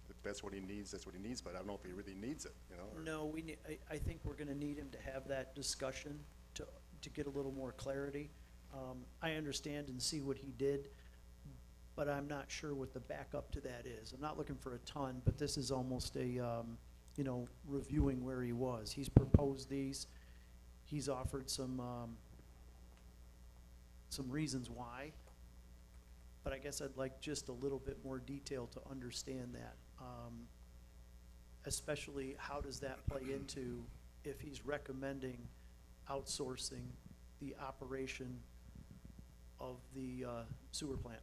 if that's what he needs, that's what he needs, but I don't know if he really needs it, you know? or- No, I think we're gonna need him to have that discussion to get a little more clarity. I understand and see what he did, but I'm not sure what the backup to that is. I'm not looking for a ton, but this is almost a, reviewing where he was. He's proposed these, he's offered some reasons why, but I guess I'd like just a little bit more detail to understand that. Especially, how does that play into if he's recommending outsourcing the operation of the sewer plant?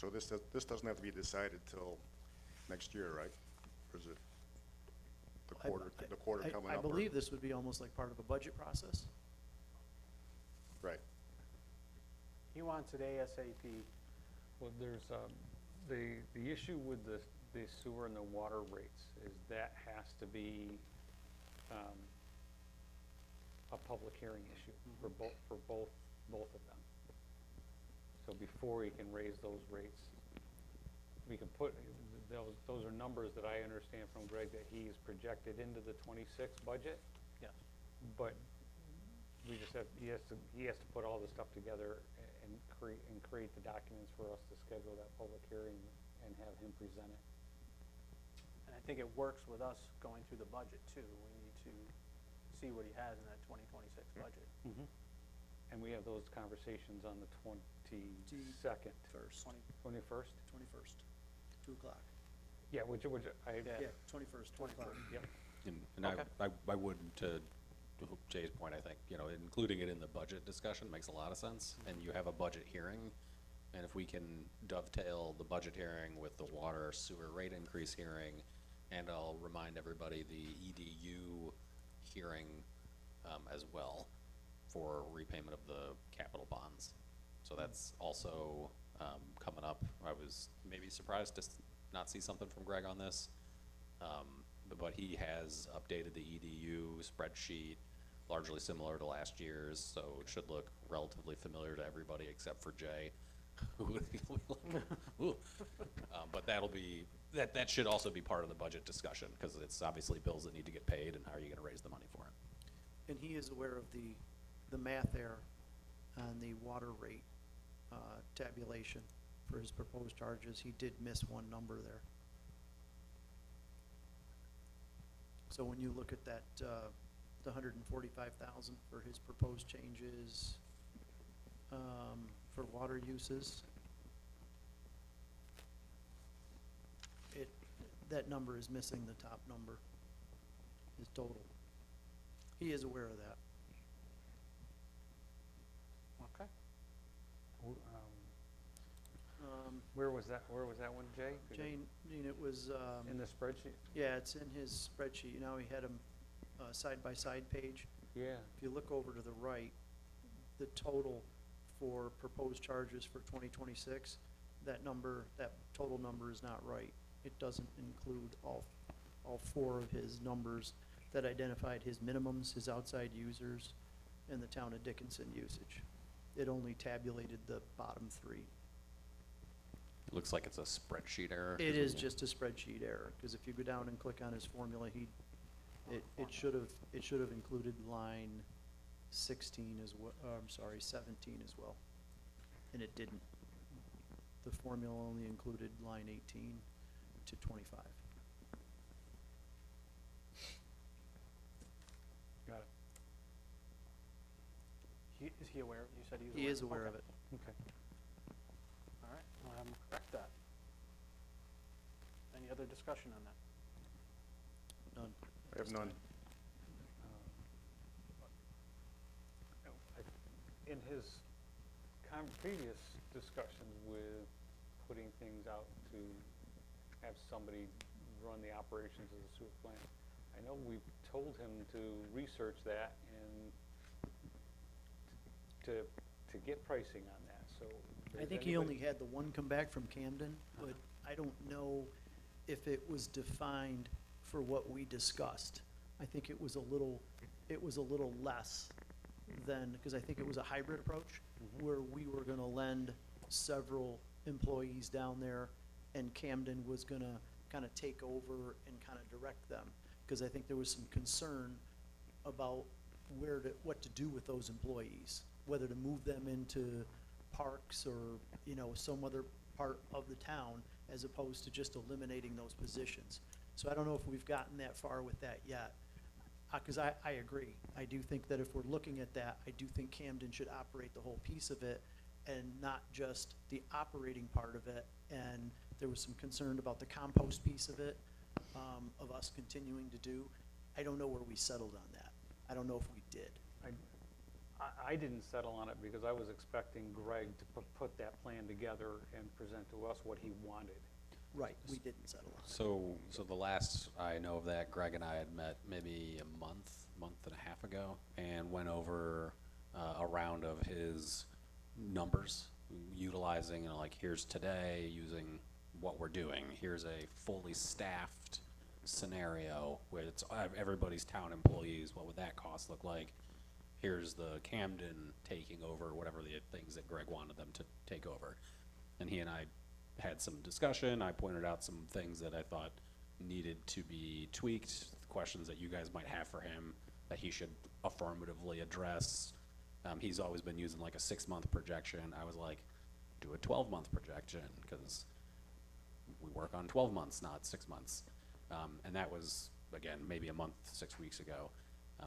So this doesn't have to be decided till next year, right? Or is it the quarter coming up? I or- believe this would be almost like part of a budget process. Right. He wants it ASAP. Well, there's, the issue with the sewer and the water rates is that has to be, a public hearing issue for both of them. So before he can raise those rates, we can put, those are numbers that I understand from Greg that he is projected into the 26 budget, Yes. but we just have, he has to put all this stuff together and create the documents for us to schedule that public hearing and have him present it. And I think it works with us going through the budget too. We need to see what he has in that 2026 budget. And we have those conversations on the 22nd. First, 21st? 21st, 2 o'clock. Yeah, which I, Yeah. Yeah, 21st, 2 o'clock. yep. And Okay. I would, to Jay's point, I think, you know, including it in the budget discussion makes a lot of sense. And you have a budget hearing, and if we can dovetail the budget hearing with the water sewer rate increase hearing, and I'll remind everybody, the EDU hearing, as well, for repayment of the capital bonds. So that's also, coming up. I was maybe surprised to not see something from Greg on this. But he has updated the EDU spreadsheet, largely similar to last year's, so it should look relatively familiar to everybody except for Jay. Ooh. But that'll be, that should also be part of the budget discussion, because it's obviously bills that need to get paid, and how are you gonna raise the money for it? And he is aware of the math error on the water rate tabulation for his proposed charges. He did miss one number there. So when you look at that, the 145,000 for his proposed changes, for water uses, that number is missing the top number, his total. He is aware of that. Okay. Where was that one, Jay? Jane, it was, In the spreadsheet? yeah, it's in his spreadsheet. You know, he had them side-by-side page. Yeah. If you look over to the right, the total for proposed charges for 2026, that total number is not right. It doesn't include all 4 of his numbers that identified his minimums, his outside users, and the town of Dickinson usage. It only tabulated the bottom 3. It looks like it's a spreadsheet error. It is just a spreadsheet error, because if you go down and click on his formula, it should have included line 16 as well, I'm sorry, 17 as well, and it didn't. The formula only included line 18 to 25. Got it. Is he aware? You said he was aware? He is aware of Okay. it. Okay. All right, we'll have him correct that. Any other discussion on that? None. I have none. In his previous discussions with putting things out to have somebody run the operations of the sewer plant, I know we've told him to research that and to get pricing on that, so. I think he only had the one come back from Camden, but I don't know if it was defined for what we discussed. I think it was a little less than, because I think it was a hybrid approach, where we were gonna lend several employees down there, and Camden was gonna kinda take over and kinda direct them. Because I think there was some concern about what to do with those employees, whether to move them into parks or, some other part of the town, as opposed to just eliminating those positions. So I don't know if we've gotten that far with that yet. Because I agree. I do think that if we're looking at that, I do think Camden should operate the whole piece of it and not just the operating part of it. And there was some concern about the compost piece of it, of us continuing to do. I don't know where we settled on that. I don't know if we did. I didn't settle on it because I was expecting Greg to put that plan together and present to us what he wanted. Right, we didn't settle on it. So the last I know of that, Greg and I had met maybe a month and a half ago, and went over a round of his numbers, utilizing, like, here's today, using what we're doing. Here's a fully staffed scenario where it's everybody's town employees. What would that cost look like? Here's the Camden taking over, whatever the things that Greg wanted them to take over. And he and I had some discussion. I pointed out some things that I thought needed to be tweaked, questions that you guys might have for him that he should affirmatively address. He's always been using like a 6-month projection. I was like, do a 12-month projection, because we work on 12 months, not 6 months. And that was, again, maybe a month, 6 weeks ago.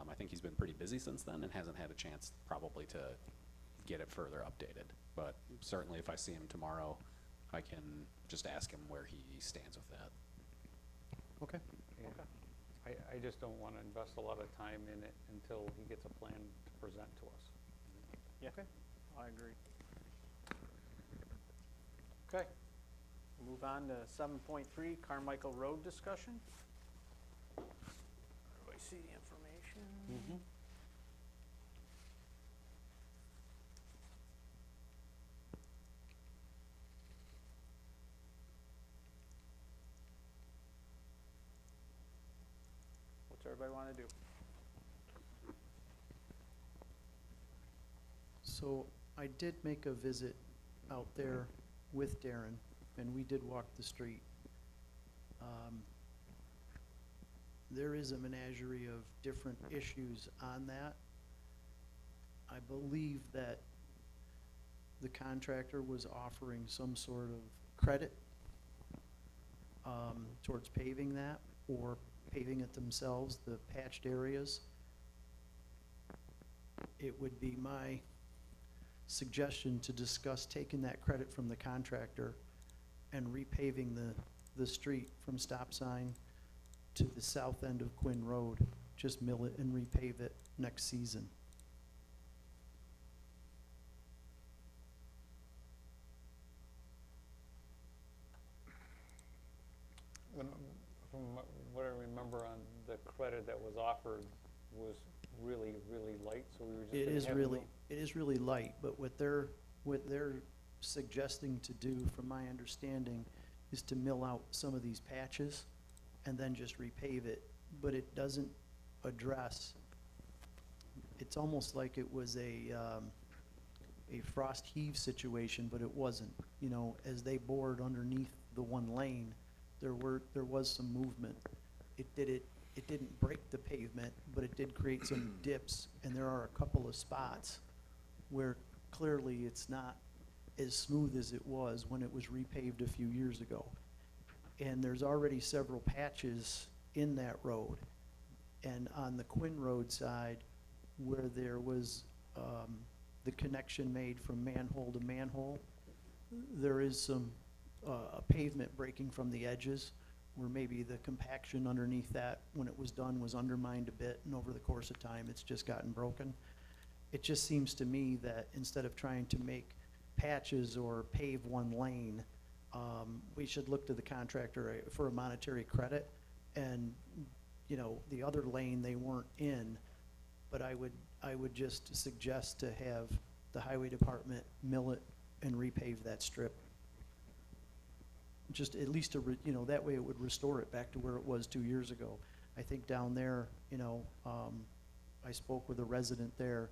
I think he's been pretty busy since then and hasn't had a chance probably to get it further updated. But certainly if I see him tomorrow, I can just ask him where he stands with that. Okay. And I just don't wanna invest a lot of time in it until he gets a plan to present to us. Yeah, I agree. Okay, move on to 7.3, Carmichael Road discussion. Everybody see the information? What's everybody want to do? So I did make a visit out there with Darren, and we did walk the street. There is a menagerie of different issues on that. I believe that the contractor was offering some sort of credit towards paving that, or paving it themselves, the patched areas. It would be my suggestion to discuss taking that credit from the contractor and repaving the street from stop sign to the south end of Quinn Road. Just mill it and repave it next season. From what I remember on the credit that was offered was really, really light, so we were just It gonna is have really, no- it is really light, but what they're suggesting to do, from my understanding, is to mill out some of these patches and then just repave it, but it doesn't address, it's almost like it was a frost heave situation, but it wasn't. You know, as they bored underneath the one lane, there was some movement. It didn't break the pavement, but it did create some dips, and there are a couple of spots where clearly it's not as smooth as it was when it was repaved a few years ago. And there's already several patches in that road. And on the Quinn Road side, where there was the connection made from manhole to manhole, there is some pavement breaking from the edges, where maybe the compaction underneath that, when it was done, was undermined a bit, and over the course of time, it's just gotten broken. It just seems to me that instead of trying to make patches or pave one lane, we should look to the contractor for a monetary credit. And, you know, the other lane they weren't in, but I would just suggest to have the highway department mill it and repave that strip. Just at least you know, that way it would restore it back to where it was 2 years ago. I think down there, you know, I spoke with a resident there,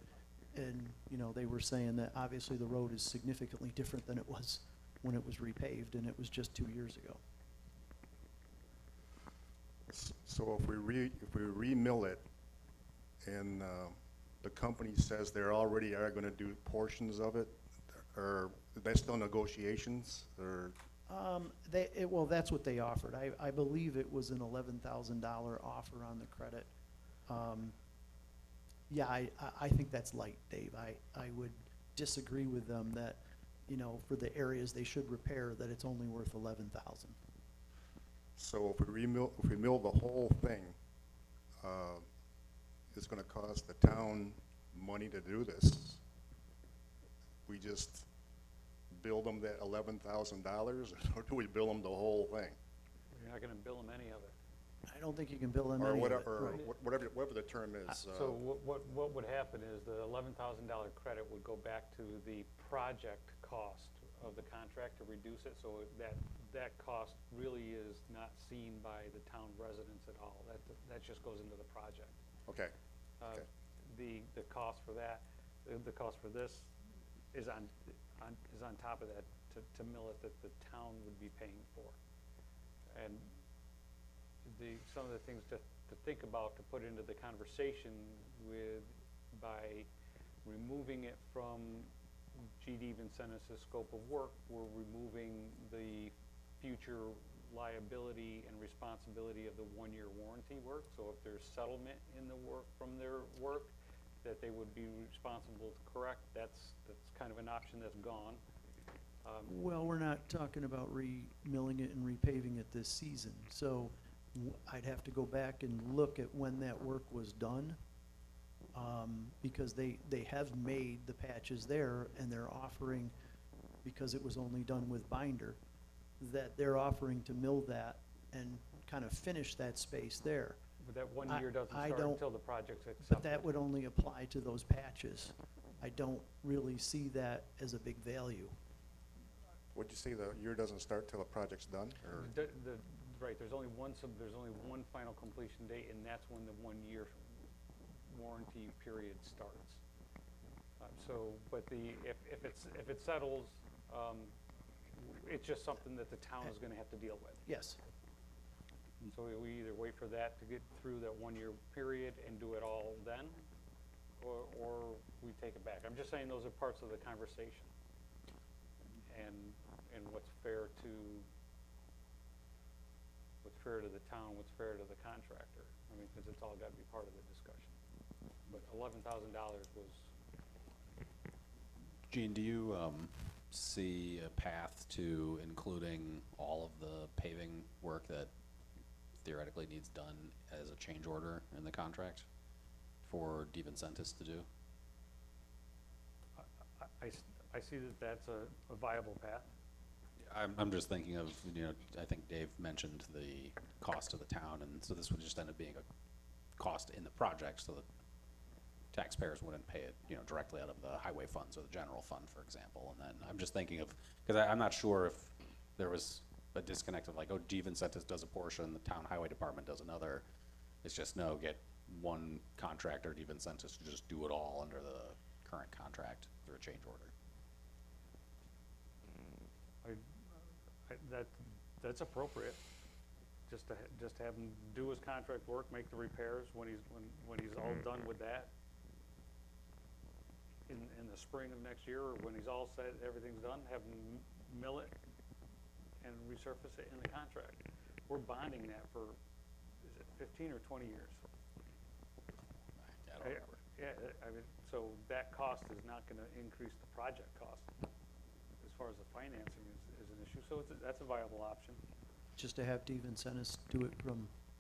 and, you know, they were saying that obviously the road is significantly different than it was when it was repaved, and it was just 2 years ago. So if we re-mill it, and the company says they already are gonna do portions of it, or that's still negotiations, or? Well, that's what they offered. I believe it was an $11,000 offer on the credit. Yeah, I think that's light, Dave. I would disagree with them that, you know, for the areas they should repair, that it's only worth 11,000. So if we mill the whole thing, it's gonna cost the town money to do this, we just bill them that $11,000, or do we bill them the whole thing? You're not gonna bill them any of it. I don't think you can bill them Or any of it. whatever, right. whatever the term is. So what would happen is the $11,000 credit would go back to the project cost of the contract to reduce it, so that cost really is not seen by the town residents at all. That just goes into the project. Okay, Uh, okay. The cost for that, the cost for this is on top of that to mill it that the town would be paying for. And some of the things to think about, to put into the conversation by removing it from GD Vincentis' scope of work, we're removing the future liability and responsibility of the one-year warranty work. So if there's settlement in the work, from their work, that they would be responsible to correct, that's kind of an option that's gone. Well, we're not talking about re-milling it and repaving it this season, so I'd have to go back and look at when that work was done. Because they have made the patches there, and they're offering, because it was only done with binder, that they're offering to mill that and kind of finish that space there. But that 1 I- year doesn't I start don't- until the project's accepted. But that would only apply to those patches. I don't really see that as a big value. Would you say the year doesn't start till the project's done, or? Right, there's only one final completion date, and that's when the 1 year warranty period starts. But if it settles, it's just something that the town is gonna have to deal with. Yes. So we either wait for that to get through that 1 year period and do it all then, or we take it back. I'm just saying those are parts of the conversation. And what's fair to the town, what's fair to the contractor. I mean, because it's all gotta be part of the discussion. But $11,000 was, Gene, do you see a path to including all of the paving work that theoretically needs done as a change order in the contract for DeVincentis to do? I see that that's a viable path. I'm just thinking of, I think Dave mentioned the cost to the town, and so this would just end up being a cost in the project, so that taxpayers wouldn't pay it, directly out of the highway funds or the general fund, for example. And then I'm just thinking of, because I'm not sure if there was a disconnect of like, oh, DeVincentis does a portion, the town highway department does another. It's just, no, get one contractor, DeVincentis, to just do it all under the current contract through a change order. That's appropriate, just to have him do his contract work, make the repairs when he's all done with that in the spring of next year, or when he's all set, everything's done, have him mill it and resurface it in the contract. We're bonding that for, is it 15 or 20 years? I don't remember. Yeah, I mean, so that cost is not gonna increase the project cost as far as the financing is an issue, so that's a viable option. Just to have DeVincentis do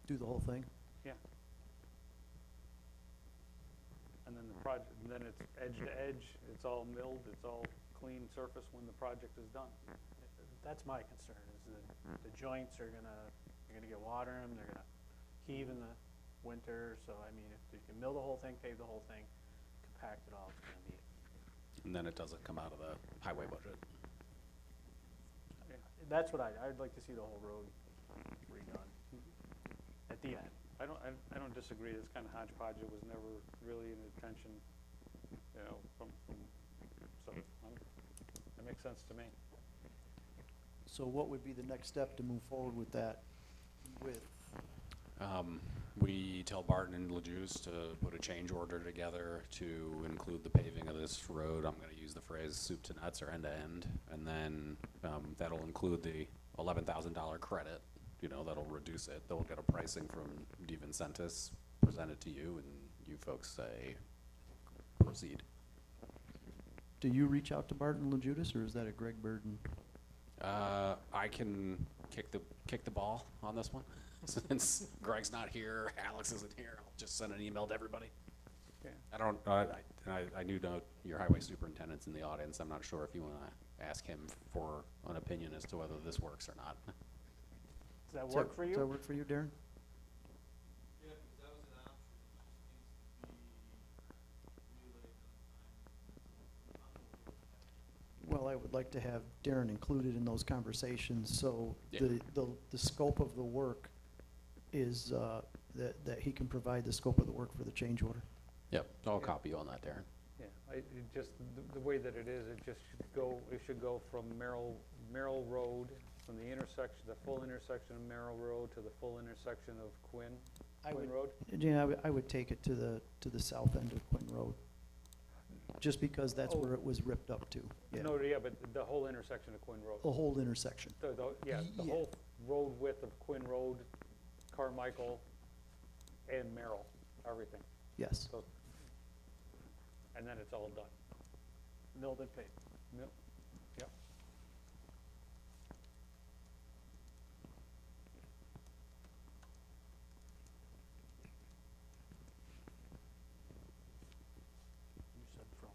the whole thing? Yeah. And then then it's edge to edge, it's all milled, it's all clean surface when the project is done. That's my concern, is that the joints are you're gonna get water in them, they're gonna heave in the winter, so I mean, if you can mill the whole thing, pave the whole thing, compact it all, it's gonna be, And then it doesn't come out of the highway budget. that's what I'd like to see the whole road redone at the end. I don't disagree, it's kind of hodgepodge, it was never really an intention, that makes sense to me. So what would be the next step to move forward with that? We tell Barton and LaJuice to put a change order together to include the paving of this road. I'm gonna use the phrase soup to nuts or end to end. And then, that'll include the $11,000 credit, that'll reduce it. They'll get a pricing from DeVincentis, present it to you, and you folks say, proceed. Do you reach out to Barton LaJudas, or is that a Greg Burden? I can kick the ball on this one. Since Greg's not here, Alex isn't here, I'll just send an email to everybody. I don't, I do know your highway superintendent's in the audience. I'm not sure if you wanna ask him for an opinion as to whether this works or not. Does that Does work for Does that you? work for you, Darren? Well, I would like to have Darren included in those conversations, so Yeah. the scope of the work is, that he can provide the scope of the work for the change order. Yep, I'll copy you on that, Darren. Yeah, it just, the way that it is, it just should go from Merrill Road, from the intersection, the full intersection of Merrill Road to the full intersection of Quinn Road. Yeah, I would take it to the south end of Quinn Road, just because that's Oh. where it was ripped up to. Yeah, No, yeah, but the whole intersection of Quinn Road. the whole intersection. Yeah, the Yeah. whole road width of Quinn Road, Carmichael, and Merrill, everything. Yes. So, and then it's all done. Milled and paved. Yep. Yep. You said from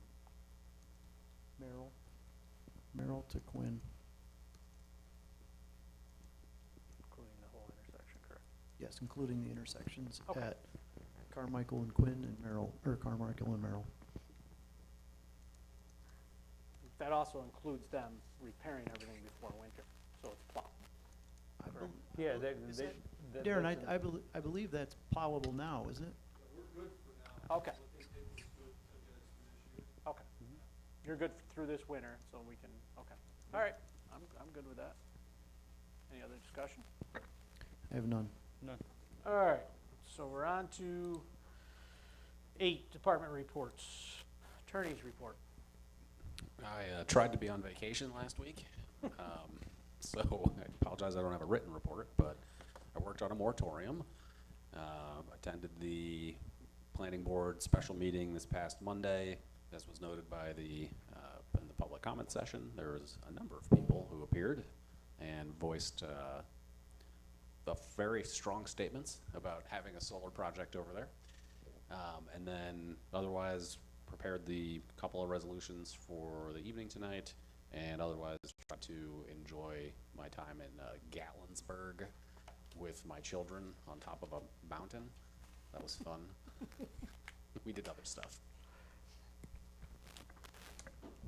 Merrill to Quinn, including the whole intersection, correct? yes, including the intersections Okay. at Carmichael and Quinn and Merrill, or Carmichael and Merrill. That also includes them repairing everything before winter, so it's plowed. I bel- Yeah, Is Darren, I believe that's plowable now, isn't it? Okay. Okay. You're good through this winter, so we can, okay. All right, I'm good with that. Any other discussion? I have none. None. All right, so we're on to 8, department reports. Attorney's report. I tried to be on vacation last week, so I apologize I don't have a written report, but I worked on a moratorium. Attended the planning board special meeting this past Monday. As was noted by in the public comment session, there was a number of people who appeared and voiced the very strong statements about having a solar project over there. And then otherwise prepared the couple of resolutions for the evening tonight, and otherwise tried to enjoy my time in Gatlinburg with my children on top of a mountain. That was fun. We did other stuff.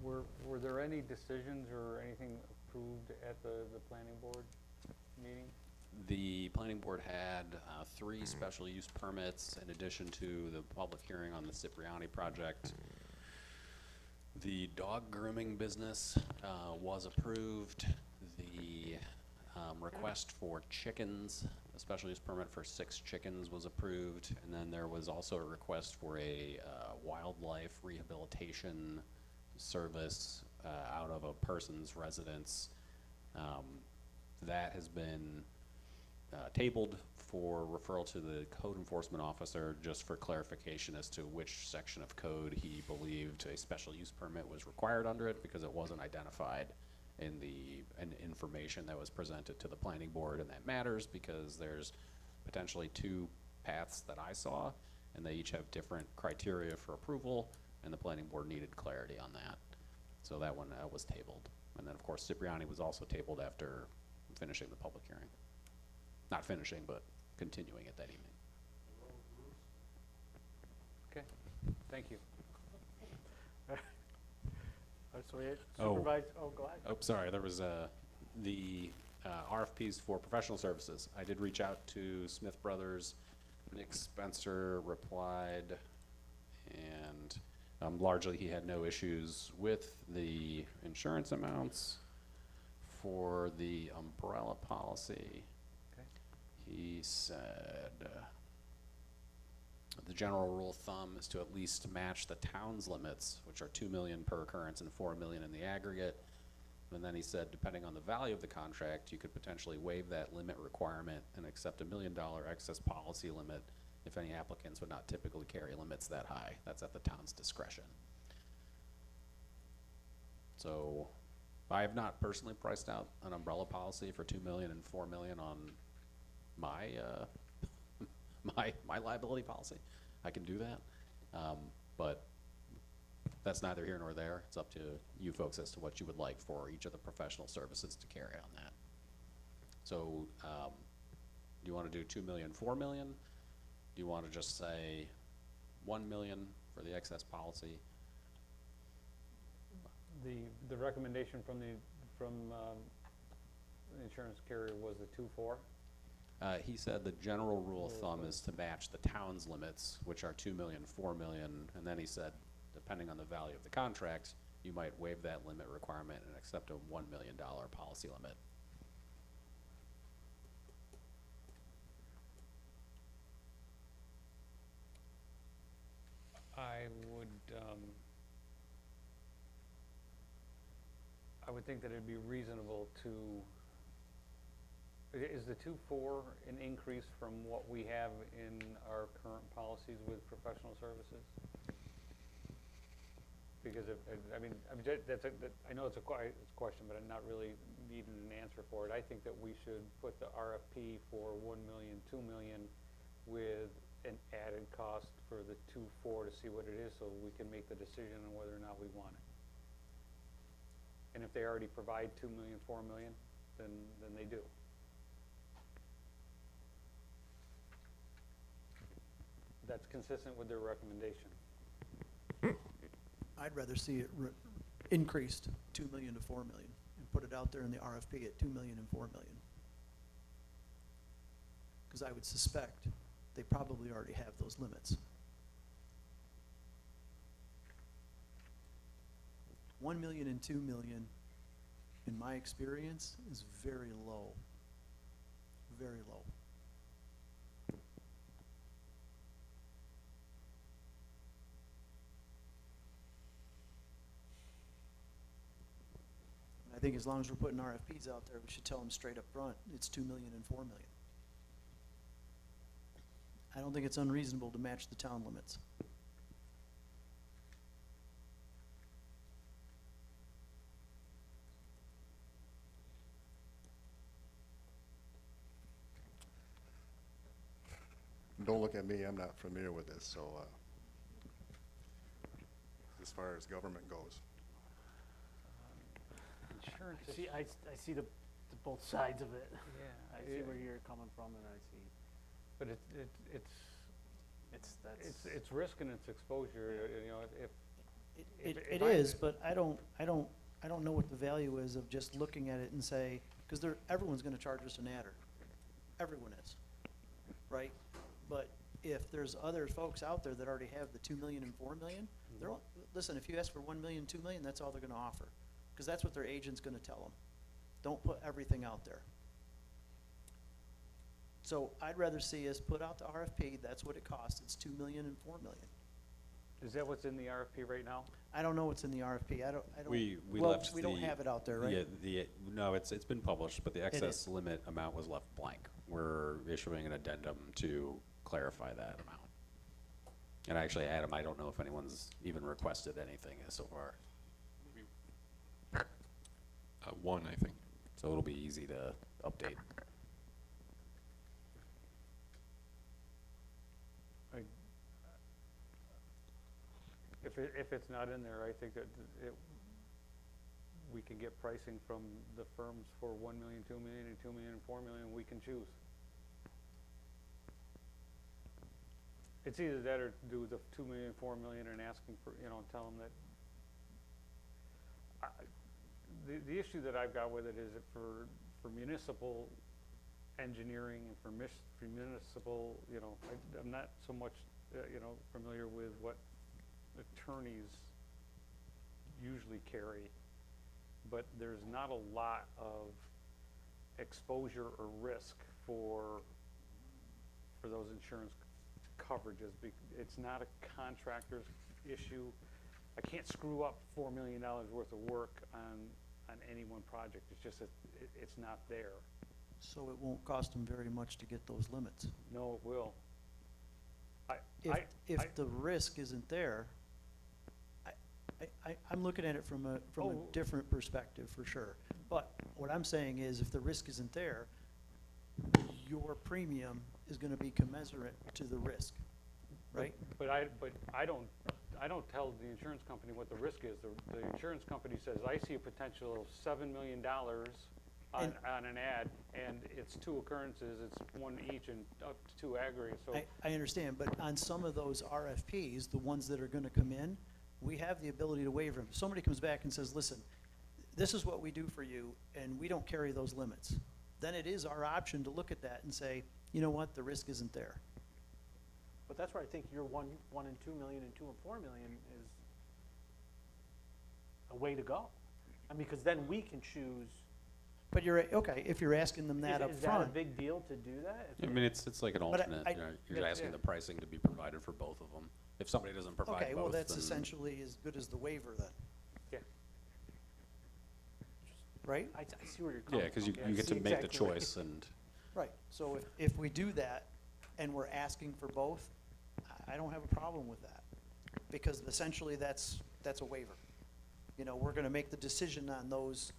Were there any decisions or anything approved at the planning board meeting? The planning board had 3 special use permits in addition to the public hearing on the Cipriani project. The dog grooming business was approved. The request for chickens, a special use permit for 6 chickens was approved. And then there was also a request for a wildlife rehabilitation service out of a person's residence. That has been tabled for referral to the code enforcement officer, just for clarification as to which section of code he believed a special use permit was required under it, because it wasn't identified in the information that was presented to the planning board. And that matters because there's potentially 2 paths that I saw, and they each have different criteria for approval, and the planning board needed clarity on that. So that one was tabled. And then, of course, Cipriani was also tabled after finishing the public hearing. Not finishing, but continuing it that evening. Okay, thank you. So we had Oh. supervise, go ahead. Oh, sorry, there was the RFPs for professional services. I did reach out to Smith Brothers. Nick Spencer replied, and largely he had no issues with the insurance amounts for the umbrella policy. Okay. He said the general rule of thumb is to at least match the town's limits, which are 2 million per occurrence and 4 million in the aggregate. And then he said, depending on the value of the contract, you could potentially waive that limit requirement and accept $1 million excess policy limit if any applicants would not typically carry limits that high. That's at the town's discretion. So I have not personally priced out an umbrella policy for 2 million and 4 million on my my liability policy. I can do that. But that's neither here nor there. It's up to you folks as to what you would like for each of the professional services to carry on that. So, do you wanna do 2 million, 4 million? Do you wanna just say 1 million for the excess policy? The recommendation from the insurance carrier was the 2.4? He said the general rule of thumb is to match the town's limits, which are 2 million, 4 million, and then he said, depending on the value of the contract, you might waive that limit requirement and accept a $1 million policy limit. I would think that it'd be reasonable to, is the 2.4 an increase from what we have in our current policies with professional services? Because I know it's a question, but I'm not really needing an answer for it. I think that we should put the RFP for 1 million, 2 million with an added cost for the 2.4 to see what it is, so we can make the decision on whether or not we want it. And if they already provide 2 million, 4 million, then they do. That's consistent with their recommendation. I'd rather see it increased 2 million to 4 million and put it out there in the RFP at 2 million and 4 million. Because I would suspect they probably already have those limits. 1 million and 2 million, in my experience, is very low. Very low. And I think as long as we're putting RFPs out there, we should tell them straight up front, it's 2 million and 4 million. I don't think it's unreasonable to match the town limits. Don't look at me, I'm not familiar with this, so, as far as government goes. Insurance, I see the both sides of it. yeah. I see where you're coming from, and I see, But it's risk and it's exposure, you know, if It I- is, but I don't know what the value is of just looking at it and say, because everyone's gonna charge us an adder. Everyone is, right? But if there's other folks out there that already have the 2 million and 4 million, listen, if you ask for 1 million, 2 million, that's all they're gonna offer. Because that's what their agent's gonna tell them. Don't put everything out there. So I'd rather see us put out the RFP, that's what it costs, it's 2 million and 4 million. Is that what's in the RFP right now? I don't know what's in the RFP, I don't, We well, left we don't the- have it out there, right? Yeah, no, it's been published, but the is. excess limit amount was left blank. We're issuing an addendum to clarify that amount. And actually, Adam, I don't know if anyone's even requested anything so far, One, I think. so it'll be easy to update. If it's not in there, I think that we can get pricing from the firms for 1 million, 2 million, and 2 million, and 4 million, we can choose. It's either that or do the 2 million, 4 million and asking for, you know, tell them that. The issue that I've got with it is that for municipal engineering and for municipal, you know, I'm not so much, you know, familiar with what attorneys usually carry, but there's not a lot of exposure or risk for those insurance coverages. It's not a contractor's issue. I can't screw up $4 million worth of work on any one project. It's just that it's not there. So it won't cost them very much to get those limits. No, it will. If the risk isn't there, I'm looking at it from a Oh. different perspective, for sure. But what I'm saying is, if the risk isn't there, your premium is gonna be commensurate to the risk. right? But I don't tell the insurance company what the risk is. The insurance company says, I see a potential of $7 million on an ad, and it's 2 occurrences, it's 1 each and up to 2 aggregate, so. I understand, but on some of those RFPs, the ones that are gonna come in, we have the ability to waiver them. If somebody comes back and says, listen, this is what we do for you, and we don't carry those limits, then it is our option to look at that and say, you know what, the risk isn't there. But that's where I think your 1 and 2 million and 2 and 4 million is a way to go. I mean, because then we can choose. But you're, okay, if you're asking them that up Is that a front, big deal to do that? If I mean, it's like an I- alternate, I- you know, you're asking yeah. the pricing to be provided for both of them. If somebody doesn't provide okay, well, both, that's then- essentially as good as the waiver then, Yeah. right? I see where you're coming Yeah, from. because you, I you get see to make the exactly what- choice and, Right, so if we do that and we're asking for both, I don't have a problem with that. Because essentially that's a waiver. You know, we're gonna make the decision on those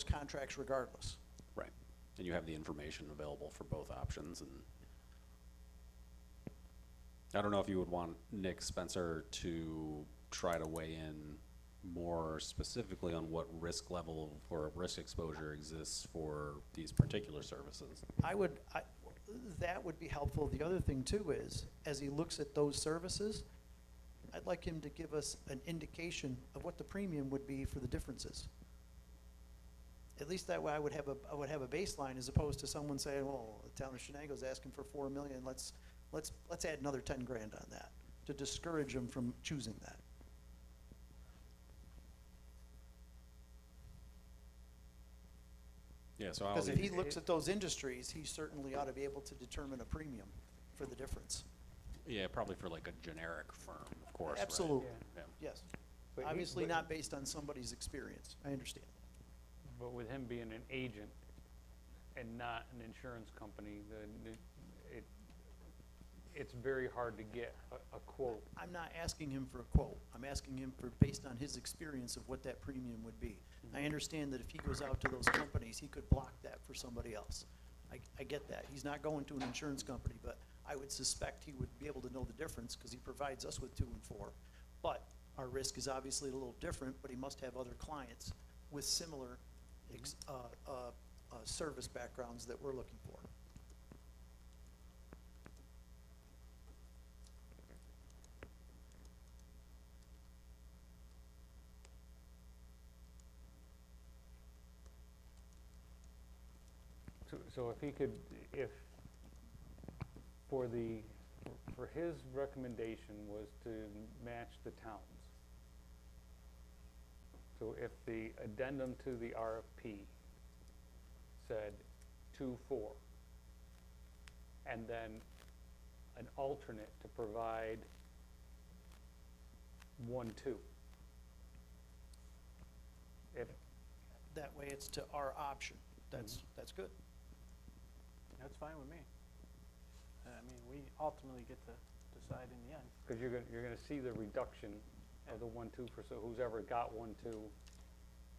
contracts regardless. right. And you have the information available for both options and I don't know if you would want Nick Spencer to try to weigh in more specifically on what risk level or risk exposure exists for these particular services. That would be helpful. The other thing too is, as he looks at those services, I'd like him to give us an indication of what the premium would be for the differences. At least that way I would have a baseline as opposed to someone saying, well, the town of Shenango's asking for 4 million, let's add another 10 grand on that, to discourage them from choosing that. Yeah, so I'll, Because if he looks at those industries, he certainly ought to be able to determine a premium for the difference. yeah, probably for like a generic firm, of course, right? Absolutely, Yeah. yes. But he- Obviously but- not based on somebody's experience, I understand. But with him being an agent and not an insurance company, it's very hard to get a quote. I'm not asking him for a quote, I'm asking him for, based on his experience of what that premium would be. I understand that if he goes out to those companies, he could block that for somebody else. I get that, he's not going to an insurance company, but I would suspect he would be able to know the difference, because he provides us with 2 and 4. But our risk is obviously a little different, but he must have other clients with similar service backgrounds that we're looking for. So if he could, for his recommendation was to match the towns. So if the addendum to the RFP said 2-4, and then an alternate to provide 1-2. If, That way it's to our option, that's good. That's fine with me. I mean, we ultimately get to decide in the end. because you're gonna see the reduction of the 1-2 for, so who's ever got 1-2,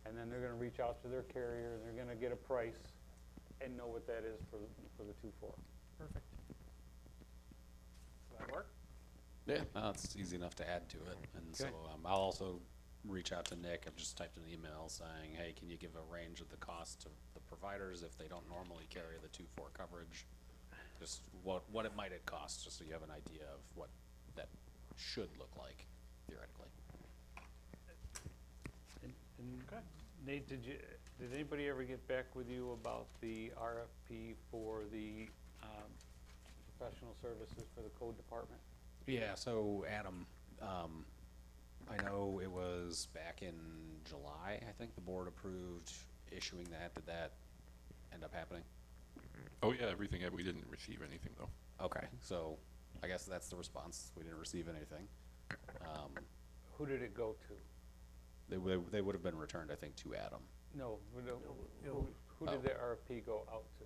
and then they're gonna reach out to their carrier, and they're gonna get a price and know what that is for the 2-4. Perfect. Does that work? Yeah, no, it's easy enough to add to it, and so, Okay. I'll also reach out to Nick. I've just typed an email saying, hey, can you give a range of the cost to the providers if they don't normally carry the 2-4 coverage? Just what it might cost, just so you have an idea of what that should look like theoretically. And Okay. Nate, did anybody ever get back with you about the RFP for the, professional services for the code department? Yeah, so Adam, I know it was back in July, I think the board approved issuing that. Did that end up happening? Oh, yeah, everything, we didn't receive anything, though. Okay, so I guess that's the response. We didn't receive anything. Who did it go to? They would have been returned, I think, to Adam. No, who Oh. did the RFP go out to?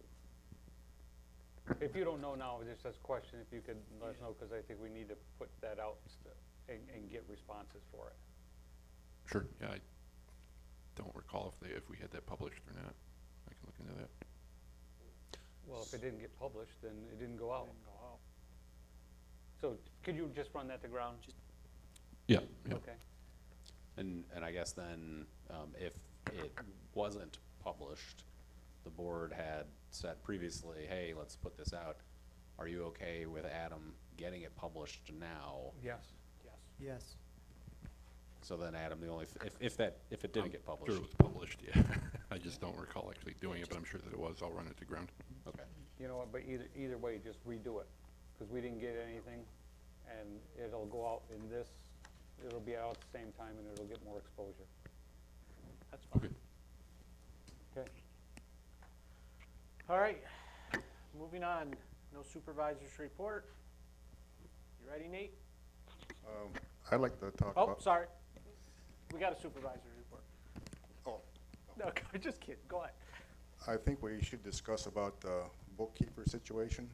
If you don't know now, just as a question, if you could let us know, because I think we need to put that out and get responses for it. Sure, yeah, I don't recall if we had that published or not. I can look into that. Well, if it didn't get published, then it didn't go out. Didn't go out. So could you just run that to ground? Yeah, yeah. Okay. And I guess then, if it wasn't published, the board had said previously, hey, let's put this out. Are you okay with Adam getting it published now? Yes. Yes. Yes. So then Adam, the only, if it didn't get Sure published, it was published, yeah. I just don't recall actually doing it, but I'm sure that it was. I'll run it to ground. okay. You know what, but either way, just redo it, because we didn't get anything, and it'll go out in this, it'll be out at the same time, and it'll get more exposure. That's fine. Okay. Okay. All right, moving on. No supervisors report. You ready, Nate? I'd like to talk Oh, about. sorry. We got a supervisor's report. Oh, No, just kidding. Go ahead. I think we should discuss about the bookkeeper situation.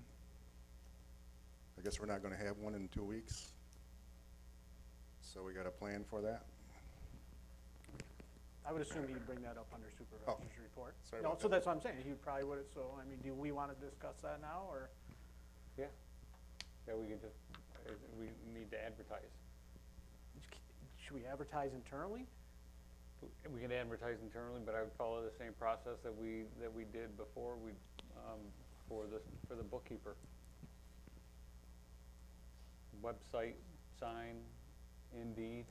I guess we're not gonna have one in 2 weeks. So we got a plan for that. I would assume he'd bring that up under supervisor's report. sorry No, about so that. that's what I'm saying. He probably would, so, I mean, do we want to discuss that now, or? Yeah. Yeah, we can just, we need to advertise. Should we advertise internally? We can advertise internally, but I would follow the same process that we did before, for the bookkeeper. Website, sign, Indeed.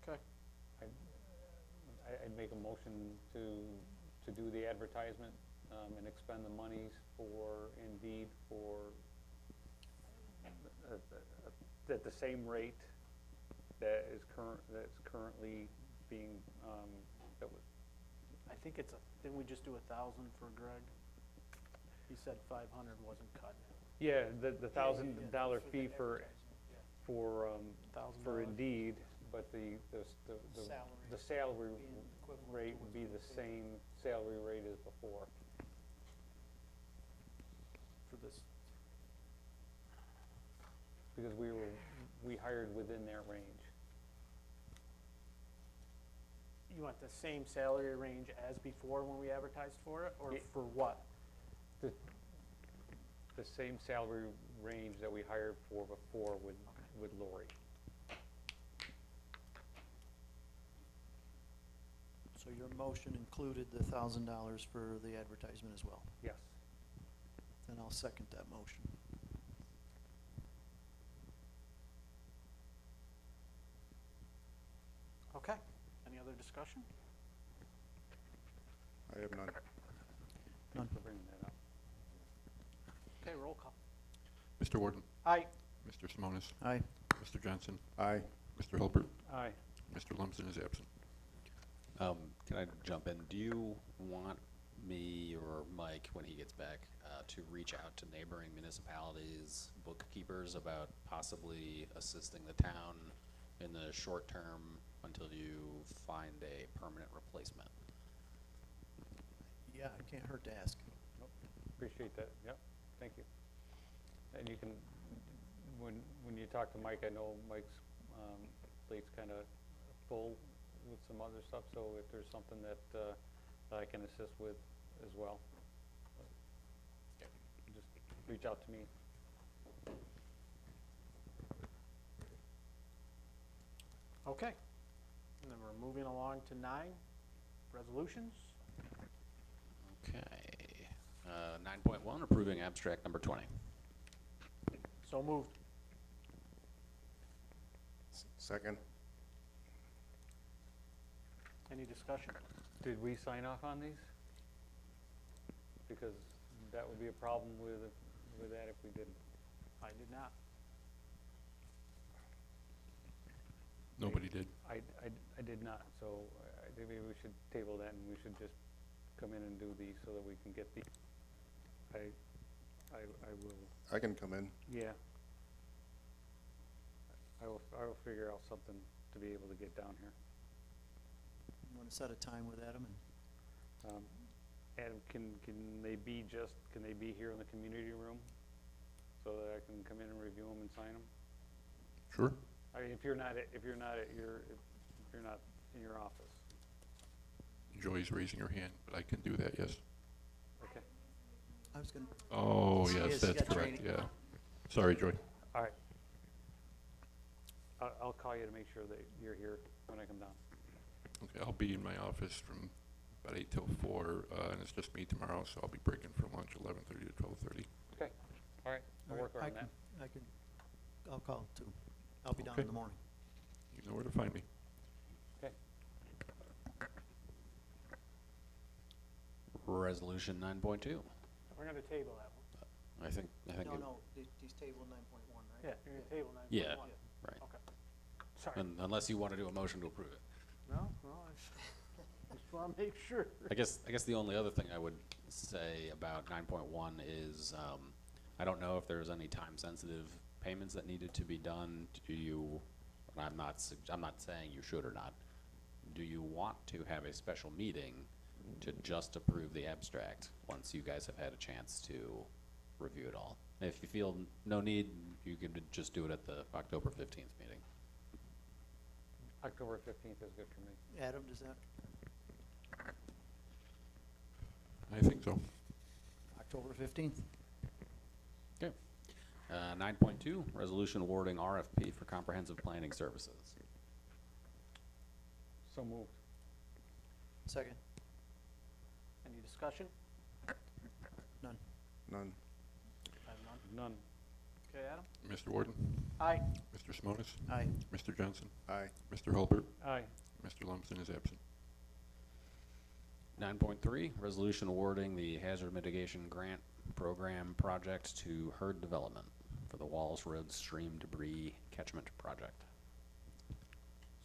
Okay. I'd make a motion to do the advertisement, and expend the monies for Indeed for, at the same rate that's currently being, that was, I think it's didn't we just do 1,000 for Greg? He said 500 wasn't cut. yeah, the $1,000 fee for, for $1,000. Indeed, but the Salary. salary Being equivalent rate to would what's be being the paid. same salary rate as before. For this, Because we hired within that range. you want the same salary range as before when we advertised for it, or Ye- for what? The same salary range that we hired for before with Lori. So your motion included the $1,000 for the advertisement as well. Yes. Then I'll second that motion. Okay, any other discussion? I have none. None. For bringing that up. Okay, roll call. Mr. Warden, Aye. Mr. Simonis, Aye. Mr. Johnson, Aye. Mr. Hilbert, Aye. Mr. Lumsden is absent. Can I jump in? Do you want me or Mike, when he gets back, to reach out to neighboring municipalities, bookkeepers, about possibly assisting the town in the short term until you find a permanent replacement? Yeah, it can't hurt to ask. Appreciate that, yep, thank you. And you can, when you talk to Mike, I know Mike's, plate's kinda full with some other stuff, so if there's something that I can assist with as well, just reach out to me. Okay, and then we're moving along to 9, resolutions. Okay. 9.1, approving abstract number 20. So moved. Second. Any discussion? Did we sign off on these? Because that would be a problem with that if we didn't. I did not. Nobody did. I did not, so I think maybe we should table that and we should just come in and do these so that we can get the, I will, I can come in. yeah. I will figure out something to be able to get down here. You want to set a time with Adam and Adam, can they be here in the community room so that I can come in and review them and sign them? Sure. I mean, if you're not in your office. Joy's raising her hand, but I can do that, yes. Okay, I was gonna, Oh, He yes, is, that's got correct, training. yeah. Sorry, Joy. all right. I'll call you to make sure that you're here when I come down. Okay, I'll be in my office from about 8 till 4, and it's just me tomorrow, so I'll be breaking for lunch 11:30 to 12:30. Okay, all right, I'll all work right, around that. I'll call too. I'll be down Okay. in the morning. You know where to find me. Okay, Resolution 9.2. We're gonna table that one. I think, No, he's table 9.1, right? Yeah, you're gonna table 9.1. Yeah. right. Okay. Sorry. Unless you want to do a motion to approve it. No, I just wanna make sure. I guess the only other thing I would say about 9.1 is, I don't know if there's any time-sensitive payments that needed to be done. Do you, and I'm not saying you should or not, do you want to have a special meeting to just approve the abstract once you guys have had a chance to review it all? If you feel no need, you can just do it at the October 15th meeting. October 15th is good for me. Adam, does that, I think so. October 15th? Okay. 9.2, resolution awarding RFP for comprehensive planning services. So moved. Second? Any discussion? None. None. I have none. None. Okay, Adam? Mr. Warden, Aye. Mr. Simonis, Aye. Mr. Johnson, Aye. Mr. Hulbert, Aye. Mr. Lumsden is absent. 9.3, resolution awarding the hazard mitigation grant program project to Herd Development for the Walls Road Stream Debris Catchment Project.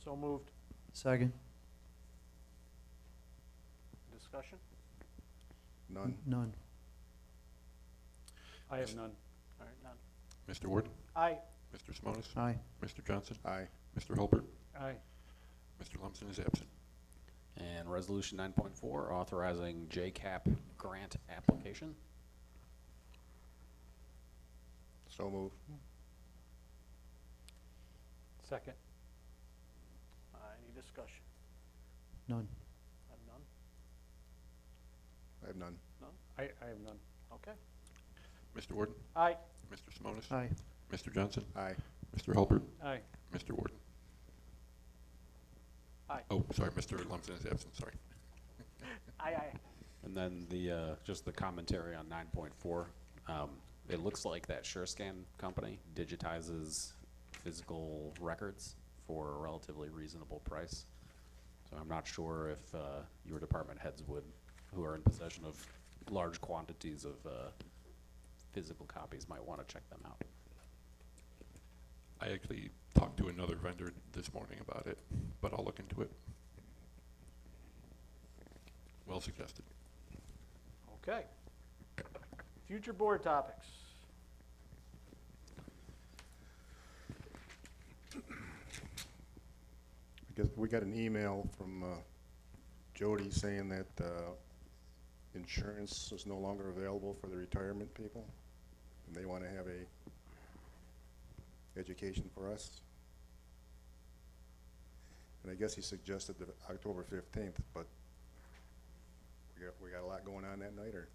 So moved. Second? Discussion? None. None. I have none. All right, none. Mr. Warden, Aye. Mr. Simonis, Aye. Mr. Johnson, Aye. Mr. Hulbert, Aye. Mr. Lumsden is absent. And resolution 9.4, authorizing JCAP grant application. So move. Second. Any discussion? None. I have none. I have none. None? I have none. Okay. Mr. Warden, Aye. Mr. Simonis, Aye. Mr. Johnson, Aye. Mr. Hulbert, Aye. Mr. Warden. Aye. Oh, sorry, Mr. Lumsden is absent, sorry. Aye, aye. And then the, just the commentary on 9.4. It looks like that SureScan company digitizes physical records for a relatively reasonable price. So I'm not sure if your department heads would, who are in possession of large quantities of physical copies, might want to check them out. I actually talked to another vendor this morning about it, but I'll look into it. Well suggested. Okay. Future board topics. I guess we got an email from Jody saying that insurance is no longer available for the retirement people, and they want to have a education for us. And I guess he suggested the October 15th, but we got a lot going on that night, or?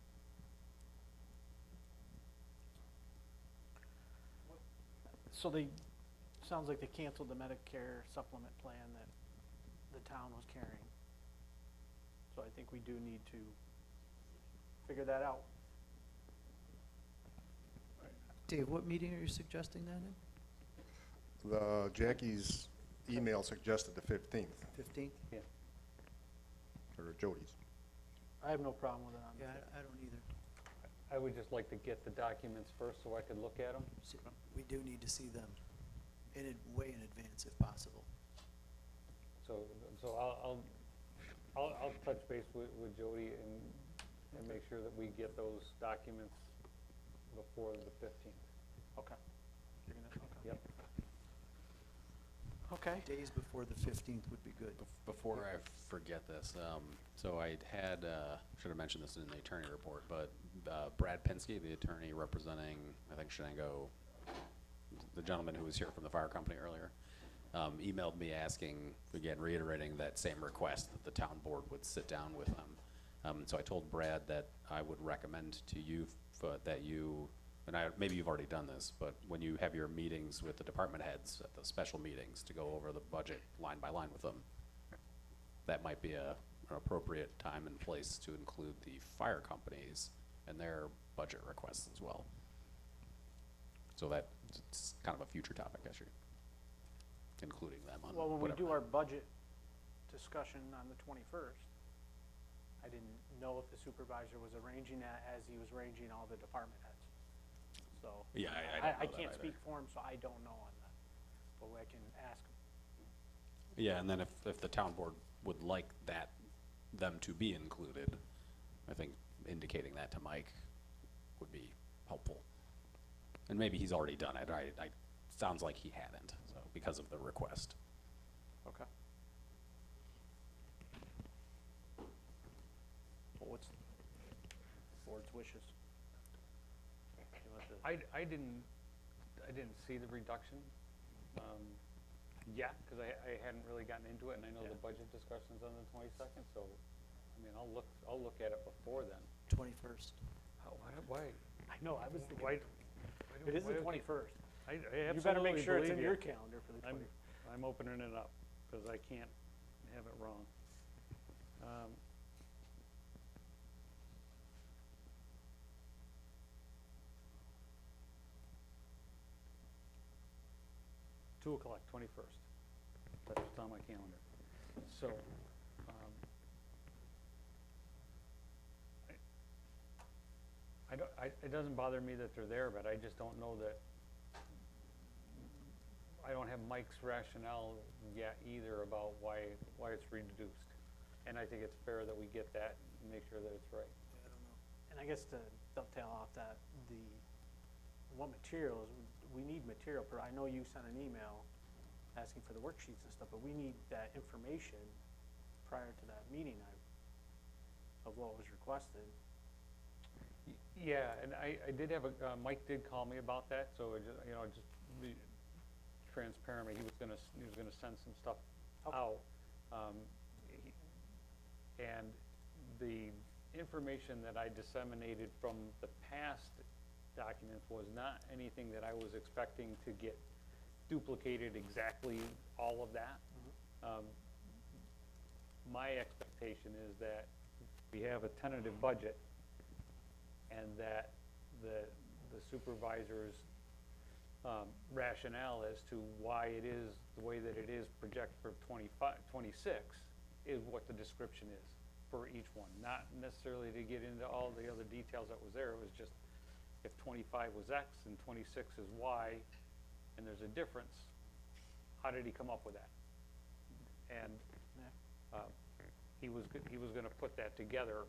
So they, sounds like they canceled the Medicare supplement plan that the town was carrying. So I think we do need to figure that out. Dave, what meeting are you suggesting that in? Jackie's email suggested the 15th, 15th? Yeah. or Jody's. I have no problem with it on Yeah, the I don't either. I would just like to get the documents first so I could look at them. We do need to see them way in advance if possible. So I'll touch base with Jody and make sure that we get those documents before the 15th. Okay. You're gonna, okay. Yep. Okay. Days before the 15th would be good. Before I forget this, so I had, should have mentioned this in the attorney report, but Brad Pinsky, the attorney representing, I think, Shenango, the gentleman who was here from the fire company earlier, emailed me asking, again, reiterating that same request, that the town board would sit down with them So I told Brad that I would recommend to you that you, and maybe you've already done this, but when you have your meetings with the department heads at the special meetings to go over the budget line by line with them, that might be an appropriate time and place to include the fire companies and their budget requests as well. So that it's kind of a future topic, I should, including them on Well, when we whatever. do our budget discussion on the 21st, I didn't know if the supervisor was arranging that as he was arranging all the department heads. So. Yeah, I don't know I that can't either. speak for him, so I don't know on that. But I can ask him. Yeah, and then if the town board would like them to be included, I think indicating that to Mike would be helpful. And maybe he's already done it, sounds like he hadn't, so, because of the request. Okay. Well, what's board's wishes? You want to- I didn't see the reduction, yet, cause I hadn't really gotten into it, and I know the Yeah. budget discussion's on the 22nd, so, I mean, I'll look at it before then. 21st. Why? I know, I was thinking, Why? it is the why- 21st. I You better make absolutely sure it's in believe your you. calendar for the 21st. I'm opening it up, cause I can't have it wrong. 2:00, 21st. That's what's on my calendar. So, it doesn't bother me that they're there, but I just don't know that, I don't have Mike's rationale yet either about why it's reduced. And I think it's fair that we get that and make sure that it's right. And I guess to dovetail off that, what materials, we need material, I know you sent an email asking for the worksheets and stuff, but we need that information prior to that meeting of what was requested. Yeah, and I did have Mike did call me about that, so just be transparent, he was gonna send some stuff Okay. out. And the information that I disseminated from the past documents was not anything that I was expecting to get duplicated exactly all of that. My expectation is that we have a tentative budget and that the supervisor's rationale as to why it is the way that it is projected for 26 is what the description is for each one. Not necessarily to get into all the other details that was there, it was just if 25 was X and 26 is Y, and there's a difference, how did he come up with that? And he was gonna put that together,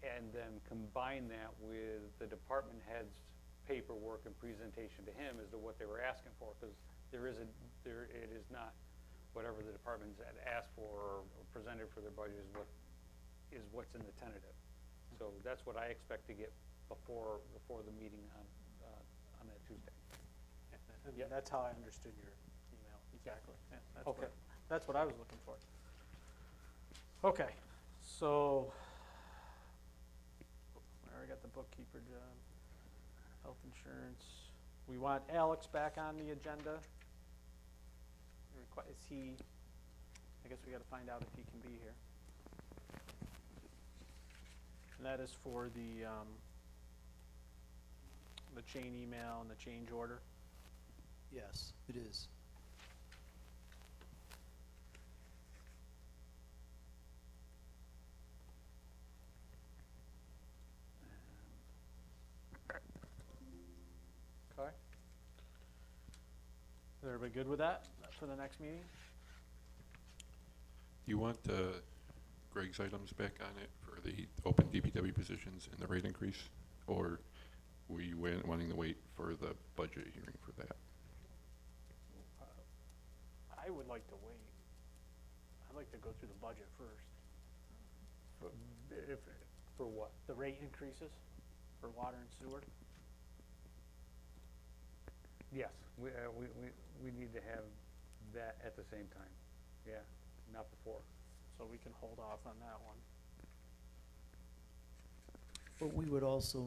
and then combine that with the department head's paperwork and presentation to him as to what they were asking for, because it is not whatever the departments had asked for or presented for their budget is what's in the tentative. So that's what I expect to get before the meeting on that Tuesday. And Yeah. that's how I understood your email, exactly. Yeah, that's Okay. That's what I was looking for. Okay, so, I already got the bookkeeper job, health insurance. We want Alex back on the agenda. Is he, I guess we gotta find out if he can be here. And that is for the chain email and the change order. Yes, it is. Okay. Is everybody good with that for the next meeting? You want Greg's items back on it for the open DPW positions and the rate increase? Or were you wanting to wait for the budget hearing for that? I would like to wait. I'd like to go through the budget first. For what? The rate increases for water and sewer. Yes, we need to have that at the same time. Yeah, not before. So we can hold off on that one. But we would also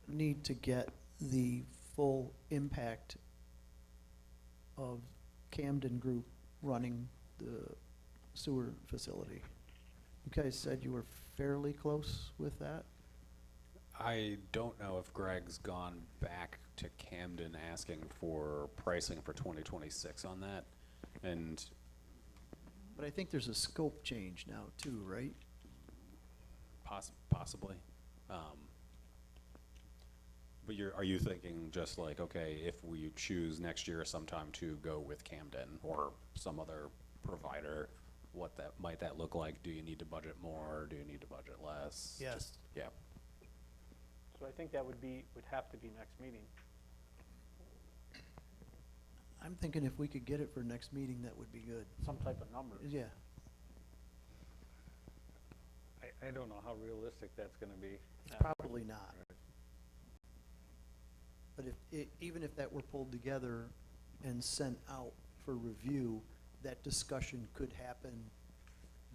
need to get the full impact of Camden Group running the sewer facility. You guys said you were fairly close with that? I don't know if Greg's gone back to Camden asking for pricing for 2026 on that. And But I think there's a scope change now too, right? possibly. But are you thinking just like, okay, if we choose next year sometime to go with Camden or some other provider, might that look like? Do you need to budget more? Do you need to budget less? Yes. Yeah. So I think that would have to be next meeting. I'm thinking if we could get it for next meeting, that would be good. Some type of number. Yeah. I don't know how realistic that's gonna be. It's probably not. But even if that were pulled together and sent out for review, that discussion could happen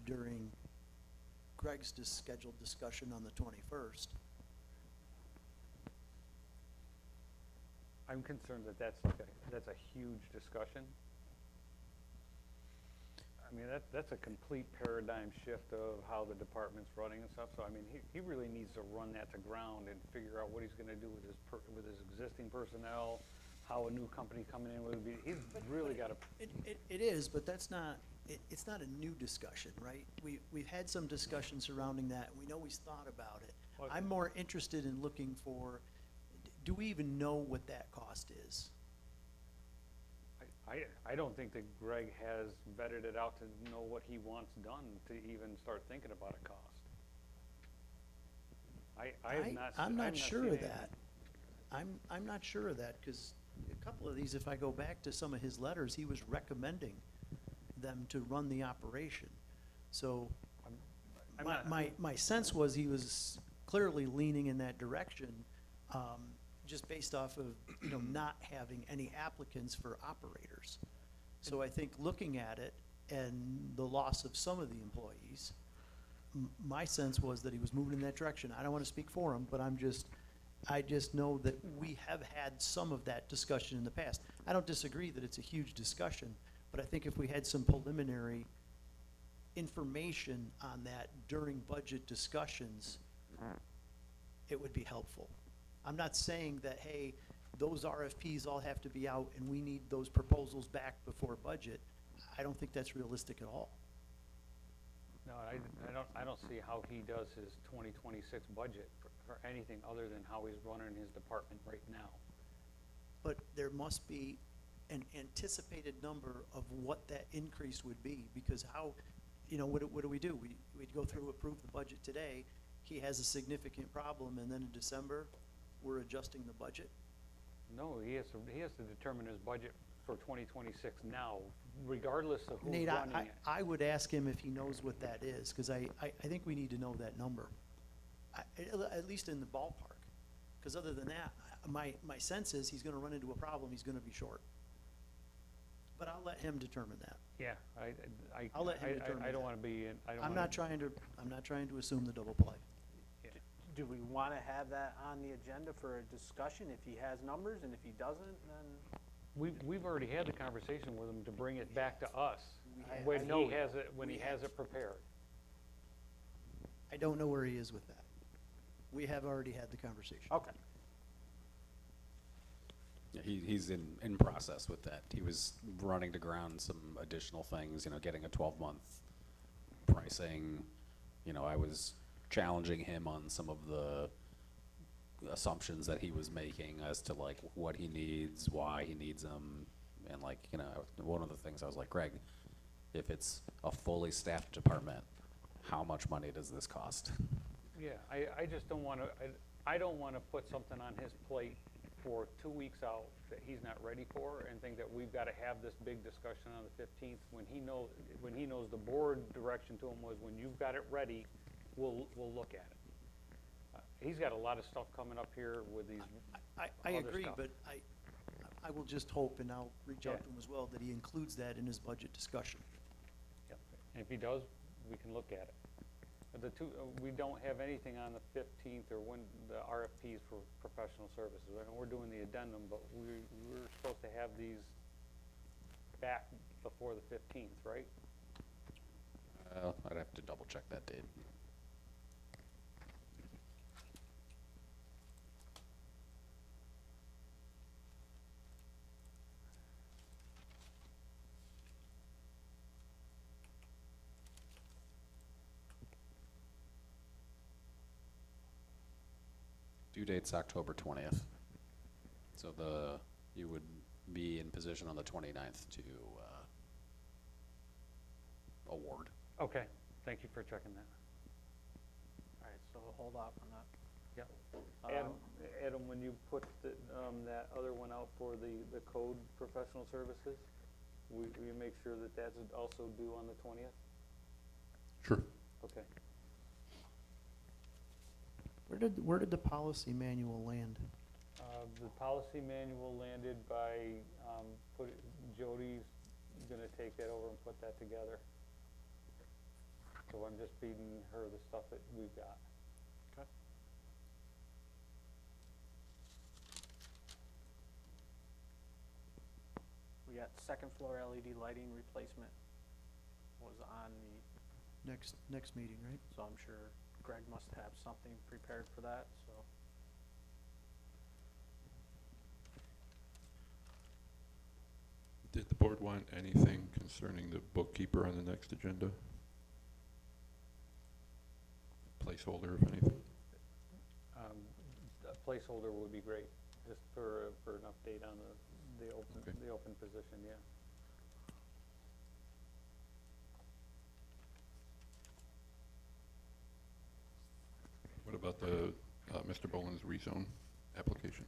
during Greg's scheduled discussion on the 21st. I'm concerned that that's a huge discussion. I mean, that's a complete paradigm shift of how the department's running and stuff, so I mean, he really needs to run that to ground and figure out what he's gonna do with his existing personnel, how a new company coming in would be, he's really gotta, It is, but that's not, it's not a new discussion, right? We've had some discussion surrounding that, and we know he's thought about it. Well, I'm more interested in looking for, do we even know what that cost is? I don't think that Greg has vetted it out to know what he wants done to even start thinking about a cost. I have not. I'm not sure seen of that. I'm not sure of that, because a couple of these, if I go back to some of his letters, he was recommending them to run the operation. So I'm not- my sense was he was clearly leaning in that direction, just based off of, not having any applicants for operators. So I think looking at it and the loss of some of the employees, my sense was that he was moving in that direction. I don't want to speak for him, but I just know that we have had some of that discussion in the past. I don't disagree that it's a huge discussion, but I think if we had some preliminary information on that during budget discussions, it would be helpful. I'm not saying that, hey, those RFPs all have to be out and we need those proposals back before budget. I don't think that's realistic at all. No, I don't see how he does his 2026 budget for anything other than how he's running his department right now. But there must be an anticipated number of what that increase would be, because how, what do we do? We'd go through, approve the budget today, he has a significant problem, and then in December, we're adjusting the budget? No, he has to determine his budget for 2026 now, regardless of who's Nate, running it. I would ask him if he knows what that is, because I think we need to know that number, at least in the ballpark. Because other than that, my sense is he's gonna run into a problem, he's gonna be short. But I'll let him determine that. Yeah, I'll let him determine I don't that. wanna be, I'm not trying to assume the double play. Do we want to have that on the agenda for a discussion if he has numbers, and if he doesn't, then? We've already had the conversation with him to bring it back to us I when know he we has it prepared. I don't know where he is with that. We have already had the conversation. Okay. Yeah, he's in process with that. He was running to ground some additional things, getting a 12-month pricing. I was challenging him on some of the assumptions that he was making as to like what he needs, why he needs them, and one of the things I was like, Greg, if it's a fully staffed department, how much money does this cost? Yeah, I just don't wanna, I don't wanna put something on his plate for 2 weeks out that he's not ready for, and think that we've gotta have this big discussion on the 15th, when he knows the board direction to him was, when you've got it ready, we'll look at it. He's got a lot of stuff coming up here with these I other agree, stuff. but I will just hope, and I'll reach out Yeah. to him as well, that he includes that in his budget discussion. Yep. And if he does, we can look at it. The two, we don't have anything on the 15th or when the RFPs for professional services. I know we're doing the addendum, but we're supposed to have these back before the 15th, right? I'd have to double check that date. Due date's October 20th. So you would be in position on the 29th to, award. Okay, thank you for checking that. All right, so hold off on that. Yep. Um, Adam, when you put that other one out for the code professional services, will you make sure that that's also due on the 20th? Sure. Okay. Where did the policy manual land? The policy manual landed by, Jody's gonna take that over and put that together. So I'm just feeding her the stuff that we've got. Okay. We got second floor LED lighting replacement was on the, Next meeting, right? so I'm sure Greg must have something prepared for that, so. Did the board want anything concerning the bookkeeper on the next agenda? Placeholder, if anything? A placeholder would be great, just for an update on Okay. the open position, yeah. What about the, Mr. Boland's rezone application?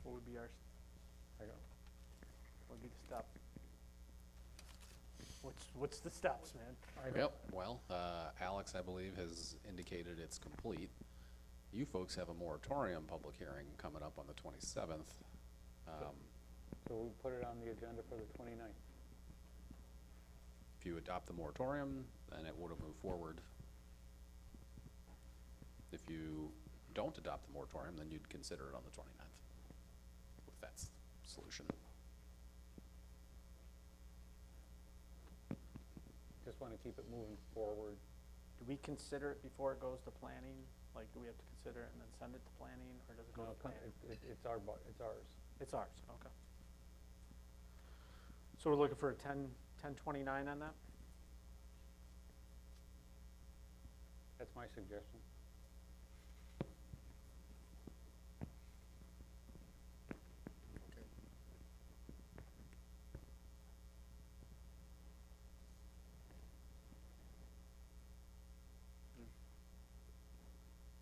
What would be our, I don't, what would be the step? What's the steps, man? Yep, well, Alex, I believe, has indicated it's complete. You folks have a moratorium public hearing coming up on the 27th. so we put it on the agenda for the 29th. If you adopt the moratorium, then it would have moved forward. If you don't adopt the moratorium, then you'd consider it on the 29th, if that's the solution. Just wanna keep it moving forward. Do we consider it before it goes to planning? Like, do we have to consider it and then send it to planning, or does it go No, to planning? it's ours. It's ours, okay. So we're looking for a 1029 on that? That's my suggestion. Okay.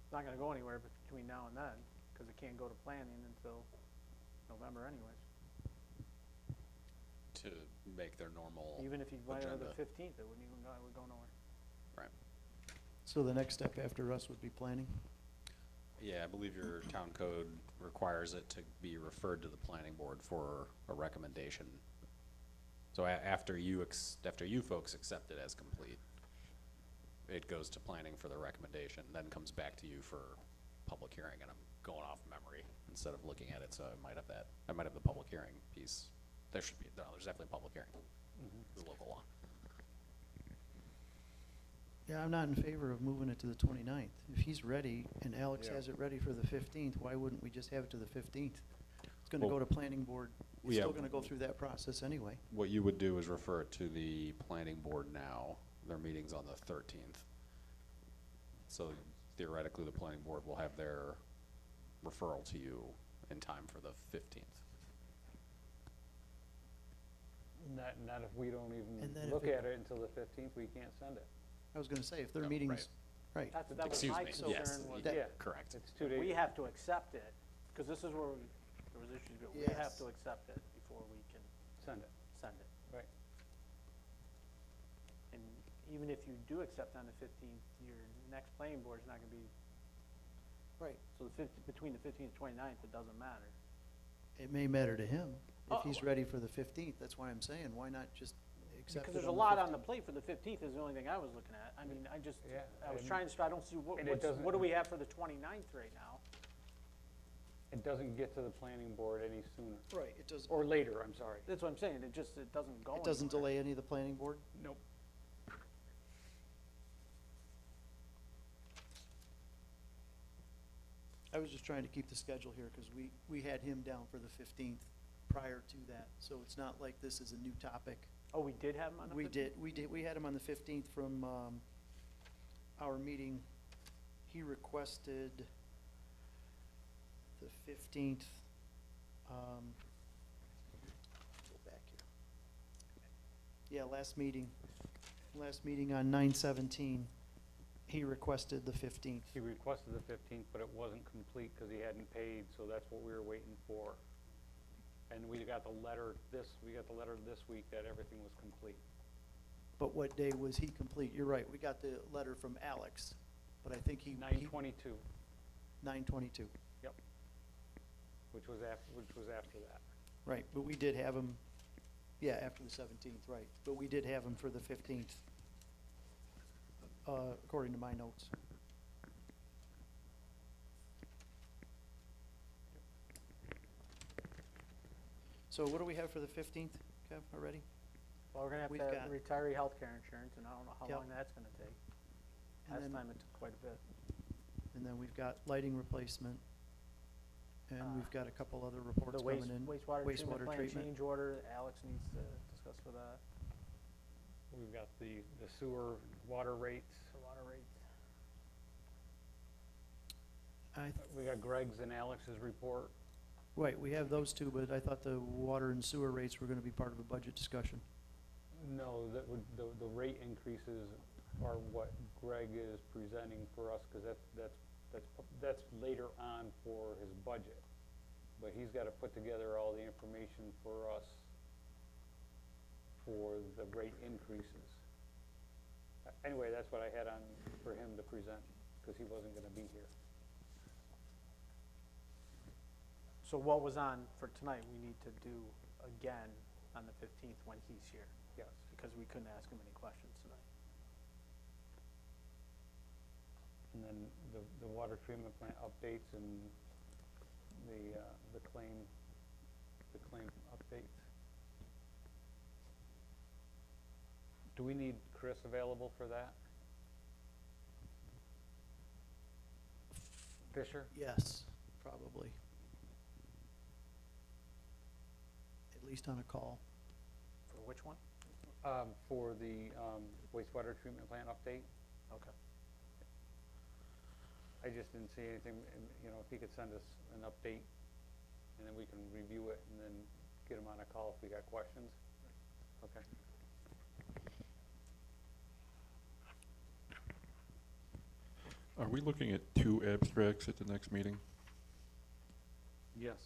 It's not gonna go anywhere between now and then, because it can't go to planning until November anyways. To make their normal, Even if you went to the agenda. 15th, it wouldn't even go, it would go nowhere. right. So the next step after us would be planning? Yeah, I believe your town code requires it to be referred to the planning board for a recommendation. So after you folks accept it as complete, it goes to planning for the recommendation, then comes back to you for public hearing, and I'm going off memory instead of looking at it, so I might have the public hearing piece. There should be, no, there's definitely a public hearing, the local law. Yeah, I'm not in favor of moving it to the 29th. If he's ready and Alex Yeah. has it ready for the 15th, why wouldn't we just have it to the 15th? It's gonna Well, go to planning board. It's yeah. still gonna go through that process anyway. What you would do is refer it to the planning board now. Their meeting's on the 13th. So theoretically, the planning board will have their referral to you in time for the 15th. Not if we don't And even then if look it- at it until the 15th, we can't send it. I was gonna say, if their No, meeting's, right, That was Excuse my me, concern yes, was That- Yeah, correct. it's 2 days. we have to accept it, because this is where there was issues, but we have Yes. to accept it before we can Send it, send it. right. And even if you do accept on the 15th, your next planning board is not gonna be Right. So between the 15th and 29th, it doesn't matter. It may matter to him if Oh. he's ready for the 15th. That's why I'm saying, why not just accept Because it there's a on the lot on the 15th? plate for the 15th is the only thing I was looking at. I mean, Yeah, I was and- trying to, I don't see and it doesn't- what do we have for the 29th right now? It doesn't get to the planning board any sooner, Right, it doesn't, or later, I'm sorry. That's what I'm saying, it doesn't go it doesn't anywhere. delay any of the planning board? Nope. I was just trying to keep the schedule here, because we had him down for the 15th prior to that, so it's not like this is a new topic. Oh, we did have them on the 15th? We had him on the 15th from, our meeting. He requested the 15th, go back here. Yeah, last meeting on 9/17, he requested the 15th. He requested the 15th, but it wasn't complete because he hadn't paid, so that's what we were waiting for. And we got the letter this week that everything was complete. But what day was he complete? You're right, we got the letter from Alex, but I think he. 9/22, 9/22, yep. Which was after that. right, but we did have him, yeah, after the 17th, right, but we did have him for the 15th, according to my notes. So what do we have for the 15th, Kev, already? Well, we're gonna have We've to have got- retiree healthcare insurance, and I don't know how Yep. long that's gonna take. And Last then- time it took quite a bit. And then we've got lighting replacement, and we've got a couple other The reports coming in. wastewater treatment Wastewater plant treatment. change order, Alex needs to discuss for that, We've got the sewer water rates. the water rates. We got Greg's and Alex's report. Right, we have those two, but I thought the water and sewer rates were gonna be part of a budget discussion. No, the rate increases are what Greg is presenting for us, because that's later on for his budget. But he's gotta put together all the information for us for the rate increases. Anyway, that's what I had on for him to present, because he wasn't gonna be here. So what was on for tonight, we need to do again on the 15th when he's here, Yes. because we couldn't ask him any questions tonight. And then the water treatment plant updates and the claim updates. Do we need Chris available for that? Fisher? Yes, probably. At least on a call. For which one? For the wastewater treatment plant update? Okay. I just didn't see anything, if he could send us an update, and then we can review it, and then get him on a call if we got questions. Okay. Are we looking at 2 abstracts at the next meeting? Yes.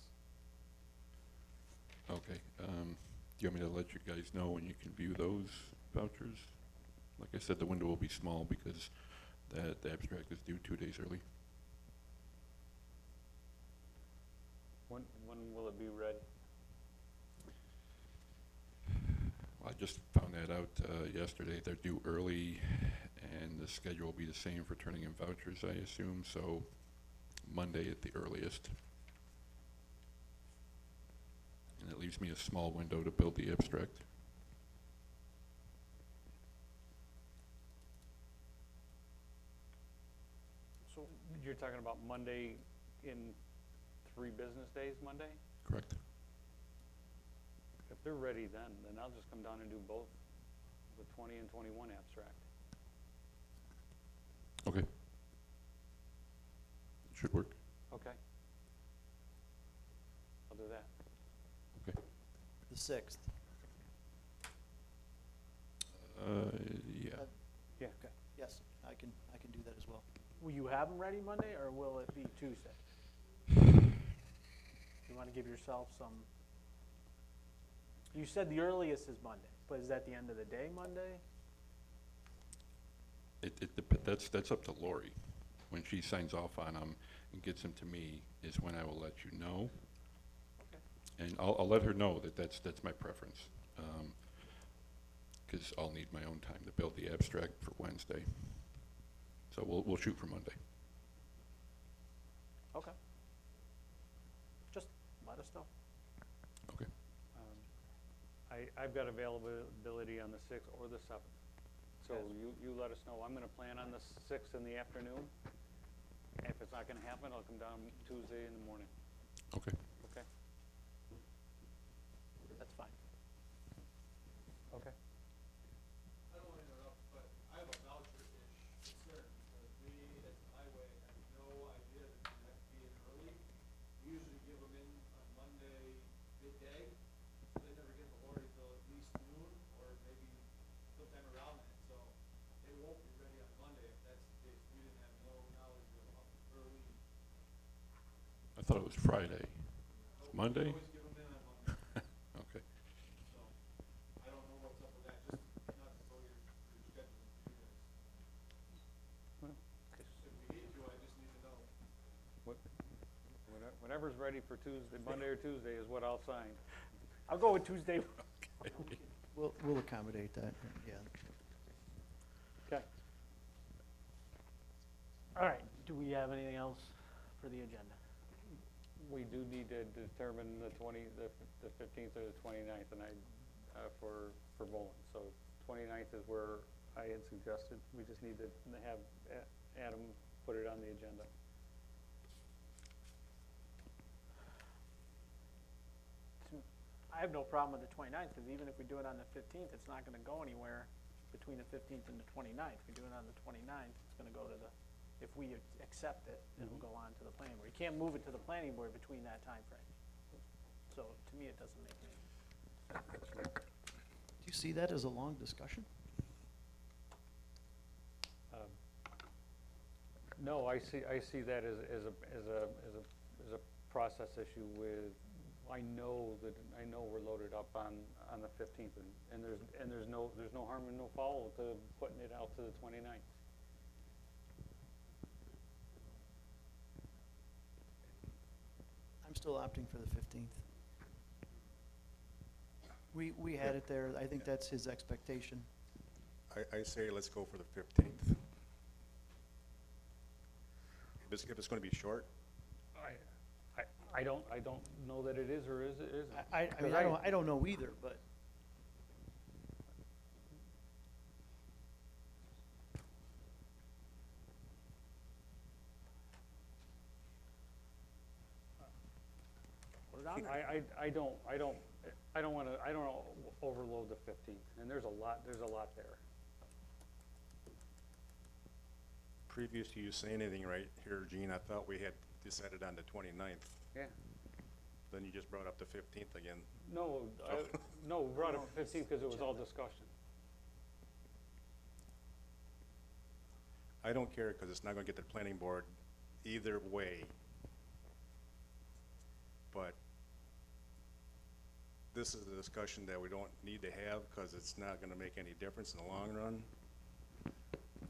Okay, do you want me to let you guys know when you can view those vouchers? Like I said, the window will be small because that abstract is due 2 days early. When will it be ready? I just found that out yesterday. They're due early, and the schedule will be the same for turning in vouchers, I assume, so Monday at the earliest. And it leaves me a small window to build the abstract. So you're talking about Monday in 3 business days, Monday? Correct. If they're ready then I'll just come down and do both, the 20 and 21 abstract. Okay. Should work. Okay. I'll do that. Okay. The 6th. Yeah. Yeah. Okay, yes, I can do that as well. Will you have them ready Monday, or will it be Tuesday? You wanna give yourself some, you said the earliest is Monday, but is that the end of the day Monday? That's up to Lori. when she signs off on them and gets them to me is when I will let you know. Okay. And I'll let her know that that's my preference. Because I'll need my own time to build the abstract for Wednesday. So we'll shoot for Monday. Okay. Just let us know. Okay. I've got availability on the 6th or the 7th. So Yes. you let us know. I'm gonna plan on the 6th in the afternoon. If it's not gonna happen, I'll come down Tuesday in the morning, Okay. okay? That's fine. Okay. I don't want to interrupt, but I have a voucher-ish concern, because we, as a highway, have no idea that they have to be in early. We usually give them in on Monday midday, so they never get the lorry till at least noon, or maybe sometime around that, so they won't be ready on Monday if that's the case. We didn't have no knowledge of how early. I thought it was Friday. Monday? We always give them in on Monday, Okay. so I don't know what's up with that, just not to throw your scheduling for you guys. Well, If we need to, I just need to know. Whatever's ready for Tuesday, Monday or Tuesday is what I'll sign. I'll go with Tuesday. We'll accommodate that, yeah. Okay. All right, do we have anything else for the agenda? We do need to determine the 15th or the 29th, and for bowling. So 29th is where I had suggested. We just need to have Adam put it on the agenda. I have no problem with the 29th, because even if we do it on the 15th, it's not gonna go anywhere between the 15th and the 29th. If we do it on the 29th, it's gonna go to the, if we accept it, it'll go on to the planning board. You can't move it to the planning board between that time frame. So to me, it doesn't make any. Do you see that as a long discussion? No, I see that as a process issue with, I know we're loaded up on the 15th, and there's no harm and no foul to putting it out to the 29th. I'm still opting for the 15th. We had it there, I think that's his expectation. I say let's go for the 15th. If it's gonna be short, I don't know that it is or isn't. I mean, I don't know either, but Put it on there. I don't wanna overload the 15th, and there's a lot there. previous to you saying anything right here, Gene, I thought we had decided on the 29th. Yeah. Then you just brought up the 15th again. No, no, we brought up 15th because it was all discussion. I don't care because it's not gonna get to the planning board either way. But this is a discussion that we don't need to have because it's not gonna make any difference in the long run.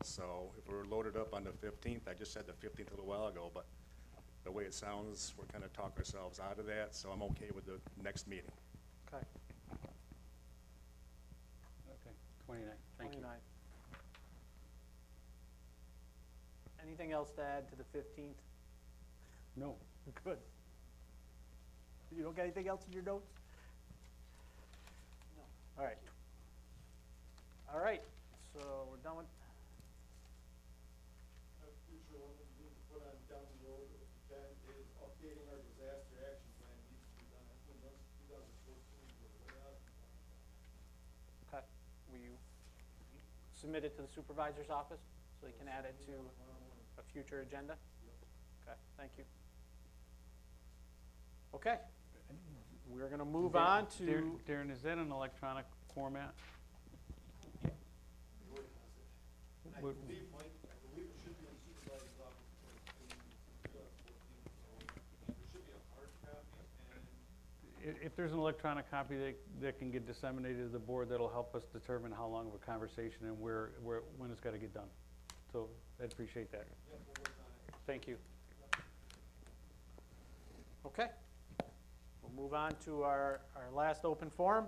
So if we're loaded up on the 15th, I just said the 15th a little while ago, but the way it sounds, we're kind of talking ourselves out of that, so I'm okay with the next meeting. Okay, Okay, 29th, thank you. 29th. Anything else to add to the 15th? No, Good. You don't got anything else in your notes? No. All right. All right, so we're done with, A future one that we need to put on down the road, if we can, is updating our disaster action plan needs to be done. That's been done since 2014, we're way out. okay, will you submit it to the supervisor's office so he can add it to a future agenda? Okay, thank you. Okay, we're gonna move on to, Darren, is that an electronic format? And I Would- believe, Mike, it should be in the supervisor's office for 2014, so there should be a hard copy, and If there's an electronic copy that can get disseminated to the board, that'll help us determine how long of a conversation and when it's gotta get done. So I'd appreciate that. yeah, we'll work on it. Thank you. Okay. We'll move on to our last open forum.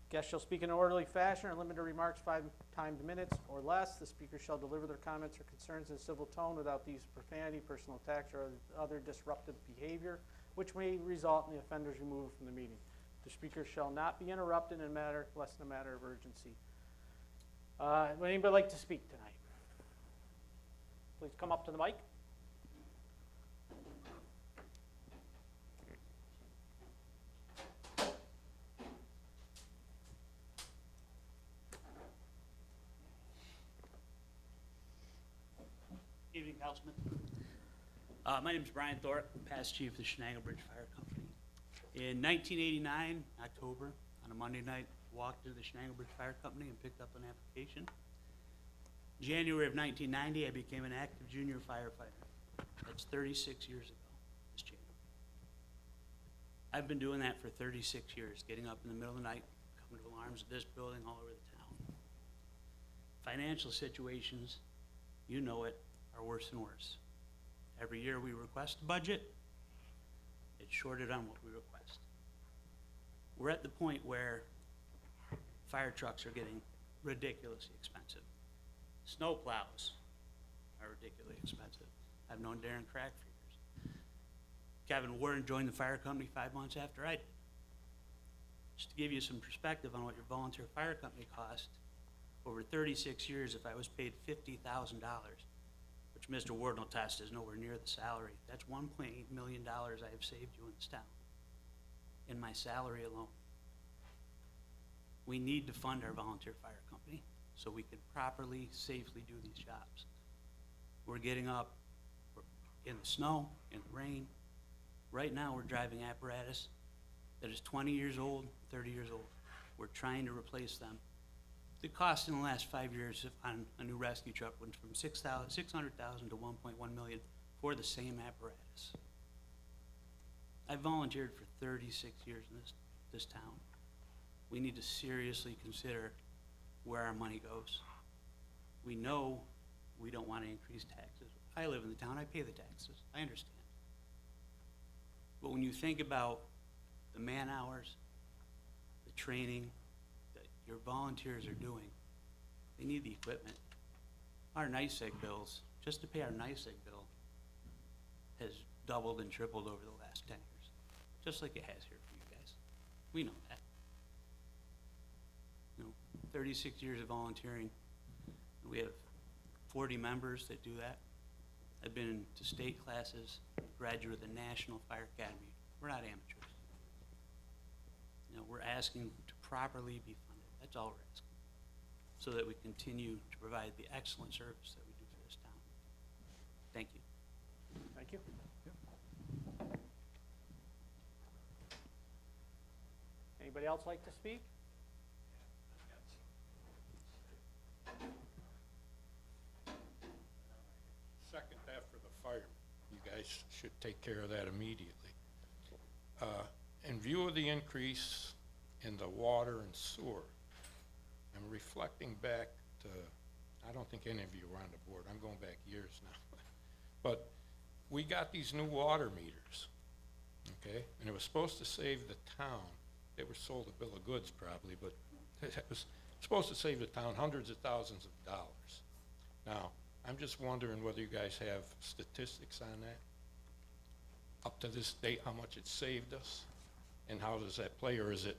Guests shall speak in an orderly fashion or limited remarks 5 timed minutes or less. The speaker shall deliver their comments or concerns in a civil tone without the use of profanity, personal attacks, or other disruptive behavior, which may result in the offender's removal from the meeting. The speaker shall not be interrupted in a matter less than a matter of urgency. Would anybody like to speak tonight? Please come up to the mic. Evening, Councilman. My name is Brian Thorpe, past chief of the Shenango Bridge Fire Company. In 1989, October, on a Monday night, walked to the Shenango Bridge Fire Company and picked up an application. January of 1990, I became an active junior firefighter. That's 36 years ago, this January. I've been doing that for 36 years, getting up in the middle of the night, coming to alarms at this building all over the town. Financial situations, you know it, are worse and worse. Every year we request a budget, it's shorted on what we request. We're at the point where fire trucks are getting ridiculously expensive. Snow plows are ridiculously expensive. I've known Darren Crack for years. Kevin Warren joined the fire company 5 months after I did. Just to give you some perspective on what your volunteer fire company cost, over 36 years, if I was paid $50,000, which Mr. Warden will test is nowhere near the salary, that's $1.8 million I have saved you in this town, in my salary alone. We need to fund our volunteer fire company so we can properly, safely do these jobs. We're getting up, we're in the snow, in the rain. Right now, we're driving apparatus that is 20 years old, 30 years old. We're trying to replace them. The cost in the last 5 years on a new rescue truck went from $600,000 to $1.1 million for the same apparatus. I volunteered for 36 years in this town. We need to seriously consider where our money goes. We know we don't want to increase taxes. I live in the town, I pay the taxes, I understand. But when you think about the man hours, the training that your volunteers are doing, they need the equipment. Our NYSEG bills, just to pay our NYSEG bill, has doubled and tripled over the last 10 years, just like it has here for you guys. We know that. 36 years of volunteering. We have 40 members that do that. I've been to state classes, graduate of the National Fire Academy. We're not amateurs. We're asking to properly be funded. That's all we're asking, so that we continue to provide the excellent service that we do for this town. Thank you. Thank you. Anybody else like to speak? Second that for the firemen. You guys should take care of that immediately. In view of the increase in the water and sewer, I'm reflecting back to, I don't think any of you were on the board, I'm going back years now. But we got these new water meters, okay? And it was supposed to save the town, they were sold a bill of goods probably, but it was supposed to save the town hundreds of thousands of dollars. Now, I'm just wondering whether you guys have statistics on that? Up to this date, how much it saved us? And how does that play, or is it,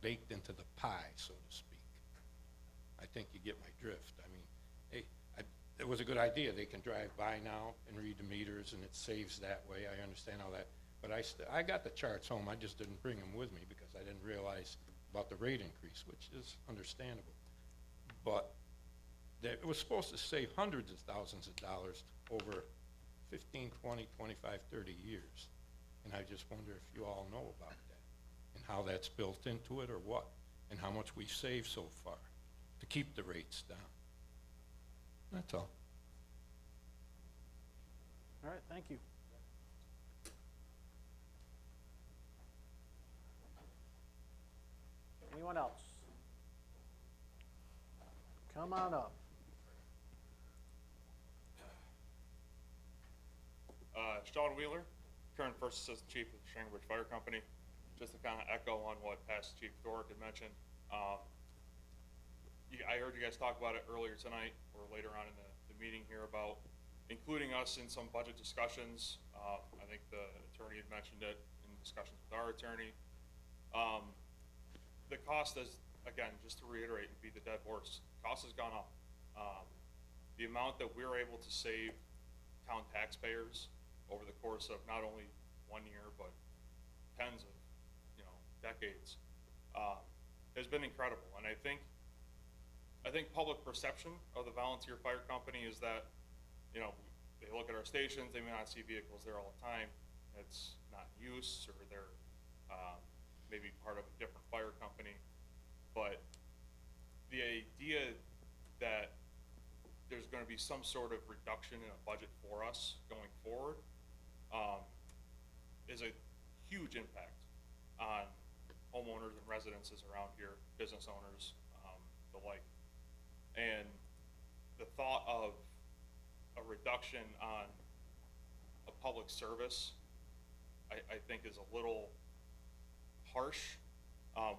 baked into the pie, so to speak? I think you get my drift. I mean, it was a good idea. They can drive by now and read the meters, and it saves that way. I understand all that. But I got the charts home. I just didn't bring them with me because I didn't realize about the rate increase, which is understandable. But it was supposed to save hundreds of thousands of dollars over 15, 20, 25, 30 years. And I just wonder if you all know about that and how that's built into it or what, and how much we've saved so far to keep the rates down. That's all. All right, thank you. Anyone else? Come on up. Sean Wheeler, current First Assistant Chief of the Shangbridge Fire Company. Just to kind of echo on what past Chief Dorick had mentioned. I heard you guys talk about it earlier tonight or later on in the meeting here about including us in some budget discussions. I think the attorney had mentioned it in discussions with our attorney. The cost is, again, just to reiterate and beat the dead horse, cost has gone up. The amount that we're able to save town taxpayers over the course of not only 1 year, but tens of, decades, has been incredible. And I think public perception of the volunteer fire company is that, they look at our stations, they may not see vehicles there all the time. It's not in use, or they're maybe part of a different fire company. But the idea that there's going to be some sort of reduction in a budget for us going forward is a huge impact on homeowners and residences around here, business owners, the like. And the thought of a reduction on a public service, I think is a little harsh.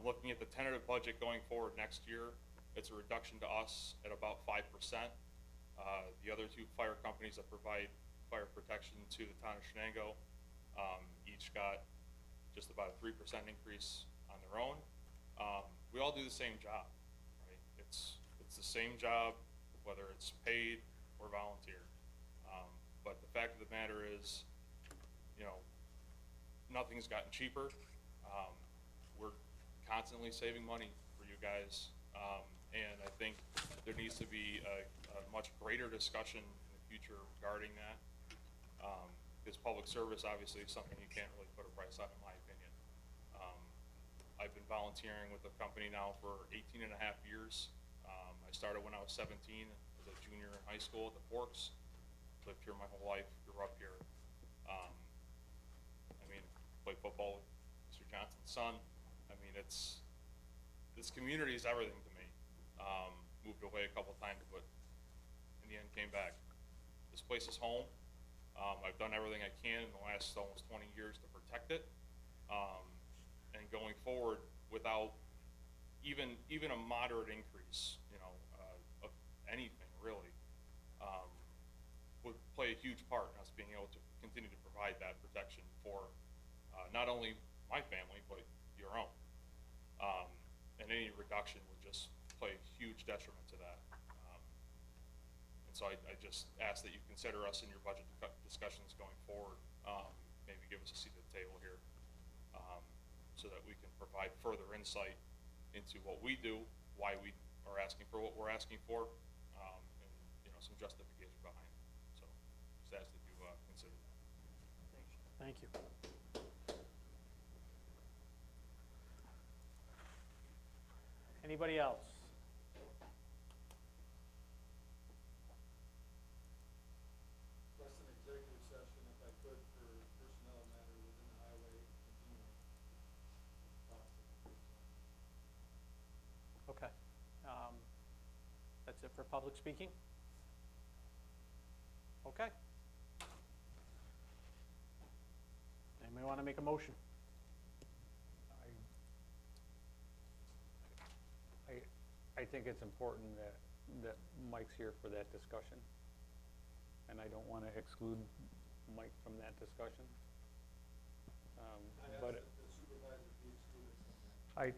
Looking at the tentative budget going forward next year, it's a reduction to us at about 5%. The other two fire companies that provide fire protection to the town of Shenango each got just about a 3% increase on their own. We all do the same job, right? It's the same job, whether it's paid or volunteer. But the fact of the matter is, nothing's gotten cheaper. We're constantly saving money for you guys. And I think there needs to be a much greater discussion in the future regarding that. Because public service obviously is something you can't really put a price on, in my opinion. I've been volunteering with the company now for 18 and a half years. I started when I was 17 as a junior in high school at the Forks. Lived here my whole life, grew up here. Played football with Mr. Johnson's son. This community is everything to me. Moved away a couple times, but in the end came back. This place is home. I've done everything I can in the last almost 20 years to protect it. And going forward, without even a moderate increase, of anything really, would play a huge part in us being able to continue to provide that protection for not only my family, but your own. And any reduction would just play a huge detriment to that. And so I just ask that you consider us in your budget discussions going forward. Maybe give us a seat at the table here, so that we can provide further insight into what we do, why we are asking for what we're asking for, and some justification behind it. So just ask that you consider that. Thank you. Anybody else? Request an executive session if I could for personnel matter within the highway continuing process. Okay. That's it for public speaking? Okay. Anybody want to make a motion? I think it's important that Mike's here for that discussion. And I don't want to exclude Mike from that discussion. I asked But that the supervisor be excluded from that.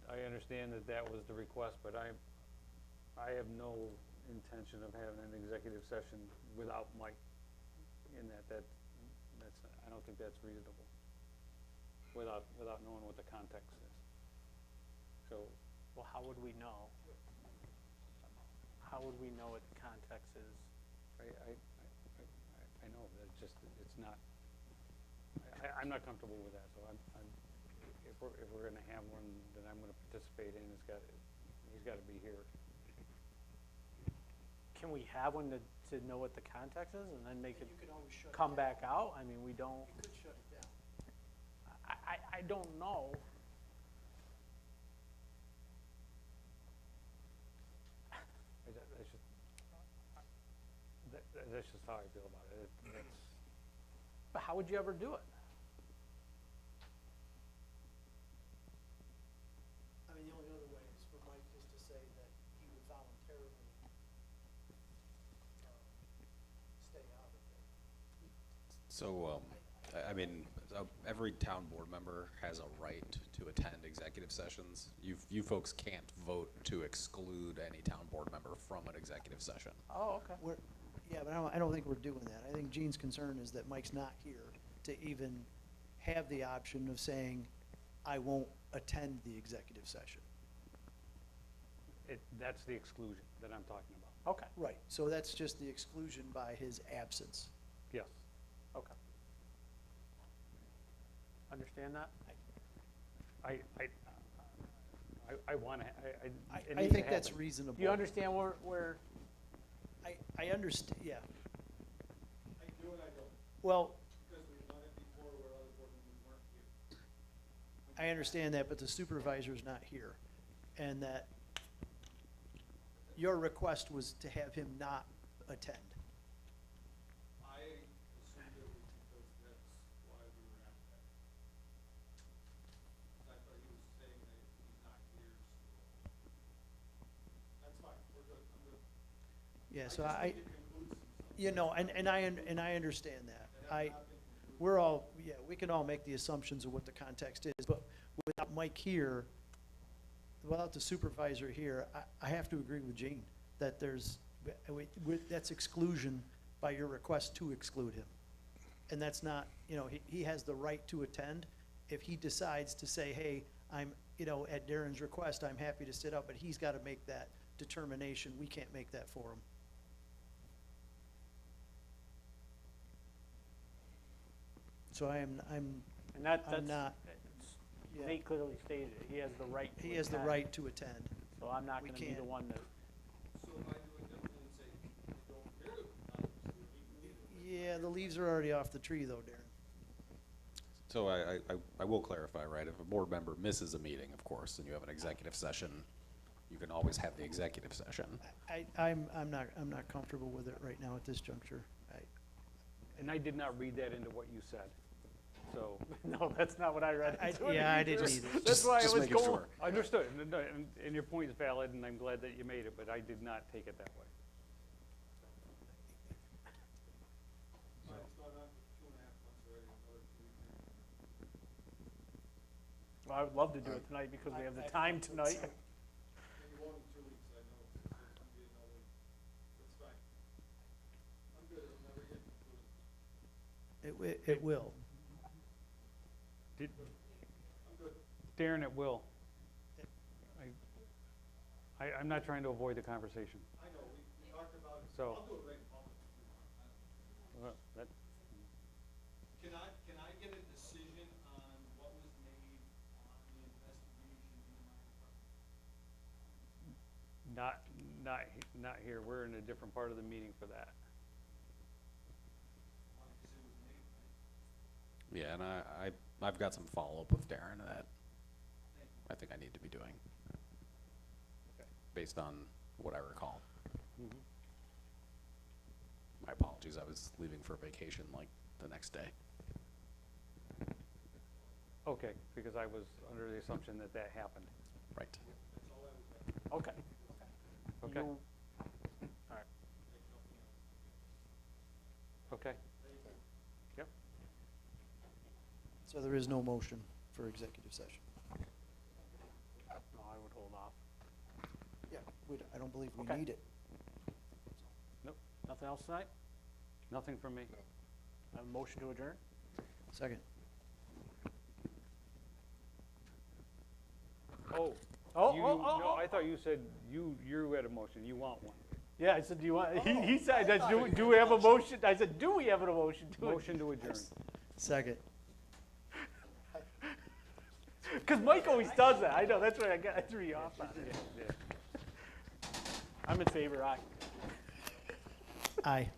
I understand that was the request, but I have no intention of having an executive session without Mike in that's, I don't think that's reasonable, without knowing what the context is. So, Well, how would we know? How would we know what the context is? I know, that it's not, I'm not comfortable with that, so if we're gonna have one that I'm gonna participate in, he's gotta be here. Can we have one to know what the context is and then make it You could always shut it come down. back out? I mean, we don't, You could shut it down. I don't know. That's just how I feel about it. But how would you ever do it? I mean, the only other way is for Mike just to say that he would voluntarily stay out of it. So, I mean, every town board member has a right to attend executive sessions. You folks can't vote to exclude any town board member from an executive session. Oh, okay. Yeah, but I don't think we're doing that. I think Gene's concern is that Mike's not here to even have the option of saying, I won't attend the executive session. That's the exclusion that I'm talking about. Okay, Right, so that's just the exclusion by his absence. Yes. okay. Understand that? I want to, I think that's reasonable. Do you understand where, I understand, yeah. I do and I don't, Well, because we've done it before where other board members weren't here. I understand that, but the supervisor's not here. And that your request was to have him not attend. I assumed it was because that's why we were at that. I thought he was saying that he's not here, so. That's fine, we're good, I'm good. Yeah, so just I, need to conclude some stuff. you know, and I understand that. We're all, yeah, we can all make the assumptions of what the context is, but without Mike here, without the supervisor here, I have to agree with Gene that that's exclusion by your request to exclude him. And that's not, you know, he has the right to attend. If he decides to say, hey, I'm, you know, at Darren's request, I'm happy to sit out, but he's got to make that determination. We can't make that for him. So I'm and that's, not, yeah. Nate clearly stated, it. He has the right to He has the attend, right to attend. So I'm not We gonna be the can't. one that, So if I do it differently and say, you don't care to, not to, he can leave it. Yeah, the leaves are already off the tree though, Darren. So I will clarify, right, if a board member misses a meeting, of course, and you have an executive session, you can always have the executive session. I'm not comfortable with it right now at this juncture. And I did not read that into what you said. So, no, that's not what I read into it Yeah, I either. didn't either. That's why I Just was making going. sure. understood, and your point is valid, and I'm glad that you made it, but I did not take it that way. It's gone on for 2.5 months already, another 2 weeks. Well, I would love to do it tonight because we have the time tonight. And you won't in 2 weeks, I know, it's gonna be another, it's fine. I'm good, it'll never get concluded. It will. Did, I'm good. Darren, it will. I'm not trying to avoid the conversation. I know, we talked about it, So- I'll do it right in public if you want. I don't Well, that, Can I get a decision on what was made on the investigation in my department? not here, we're in a different part of the meeting for that. Because it was made, right? Yeah, and I've got some follow-up with Darren that I think I need to be doing, based on what I recall. My apologies, I was leaving for vacation like the next day. Okay, because I was under the assumption that that happened. Right. Okay. Okay, You- All right. okay. Yep. So there is no motion for executive session. No, I would hold off. Yeah, I don't believe we Okay. need it. Nothing else tonight? Nothing from me. A motion to adjourn? Second. Oh. Oh, You- oh, oh, No, oh. I thought you said you had a motion, you want one. Yeah, I said, do you want, he said, do we have a motion? I said, do we have a motion to it? Motion to adjourn. Second. Because Mike always does that. I know, that's why I threw you off on it. Yeah. I'm in favor, aye. Aye.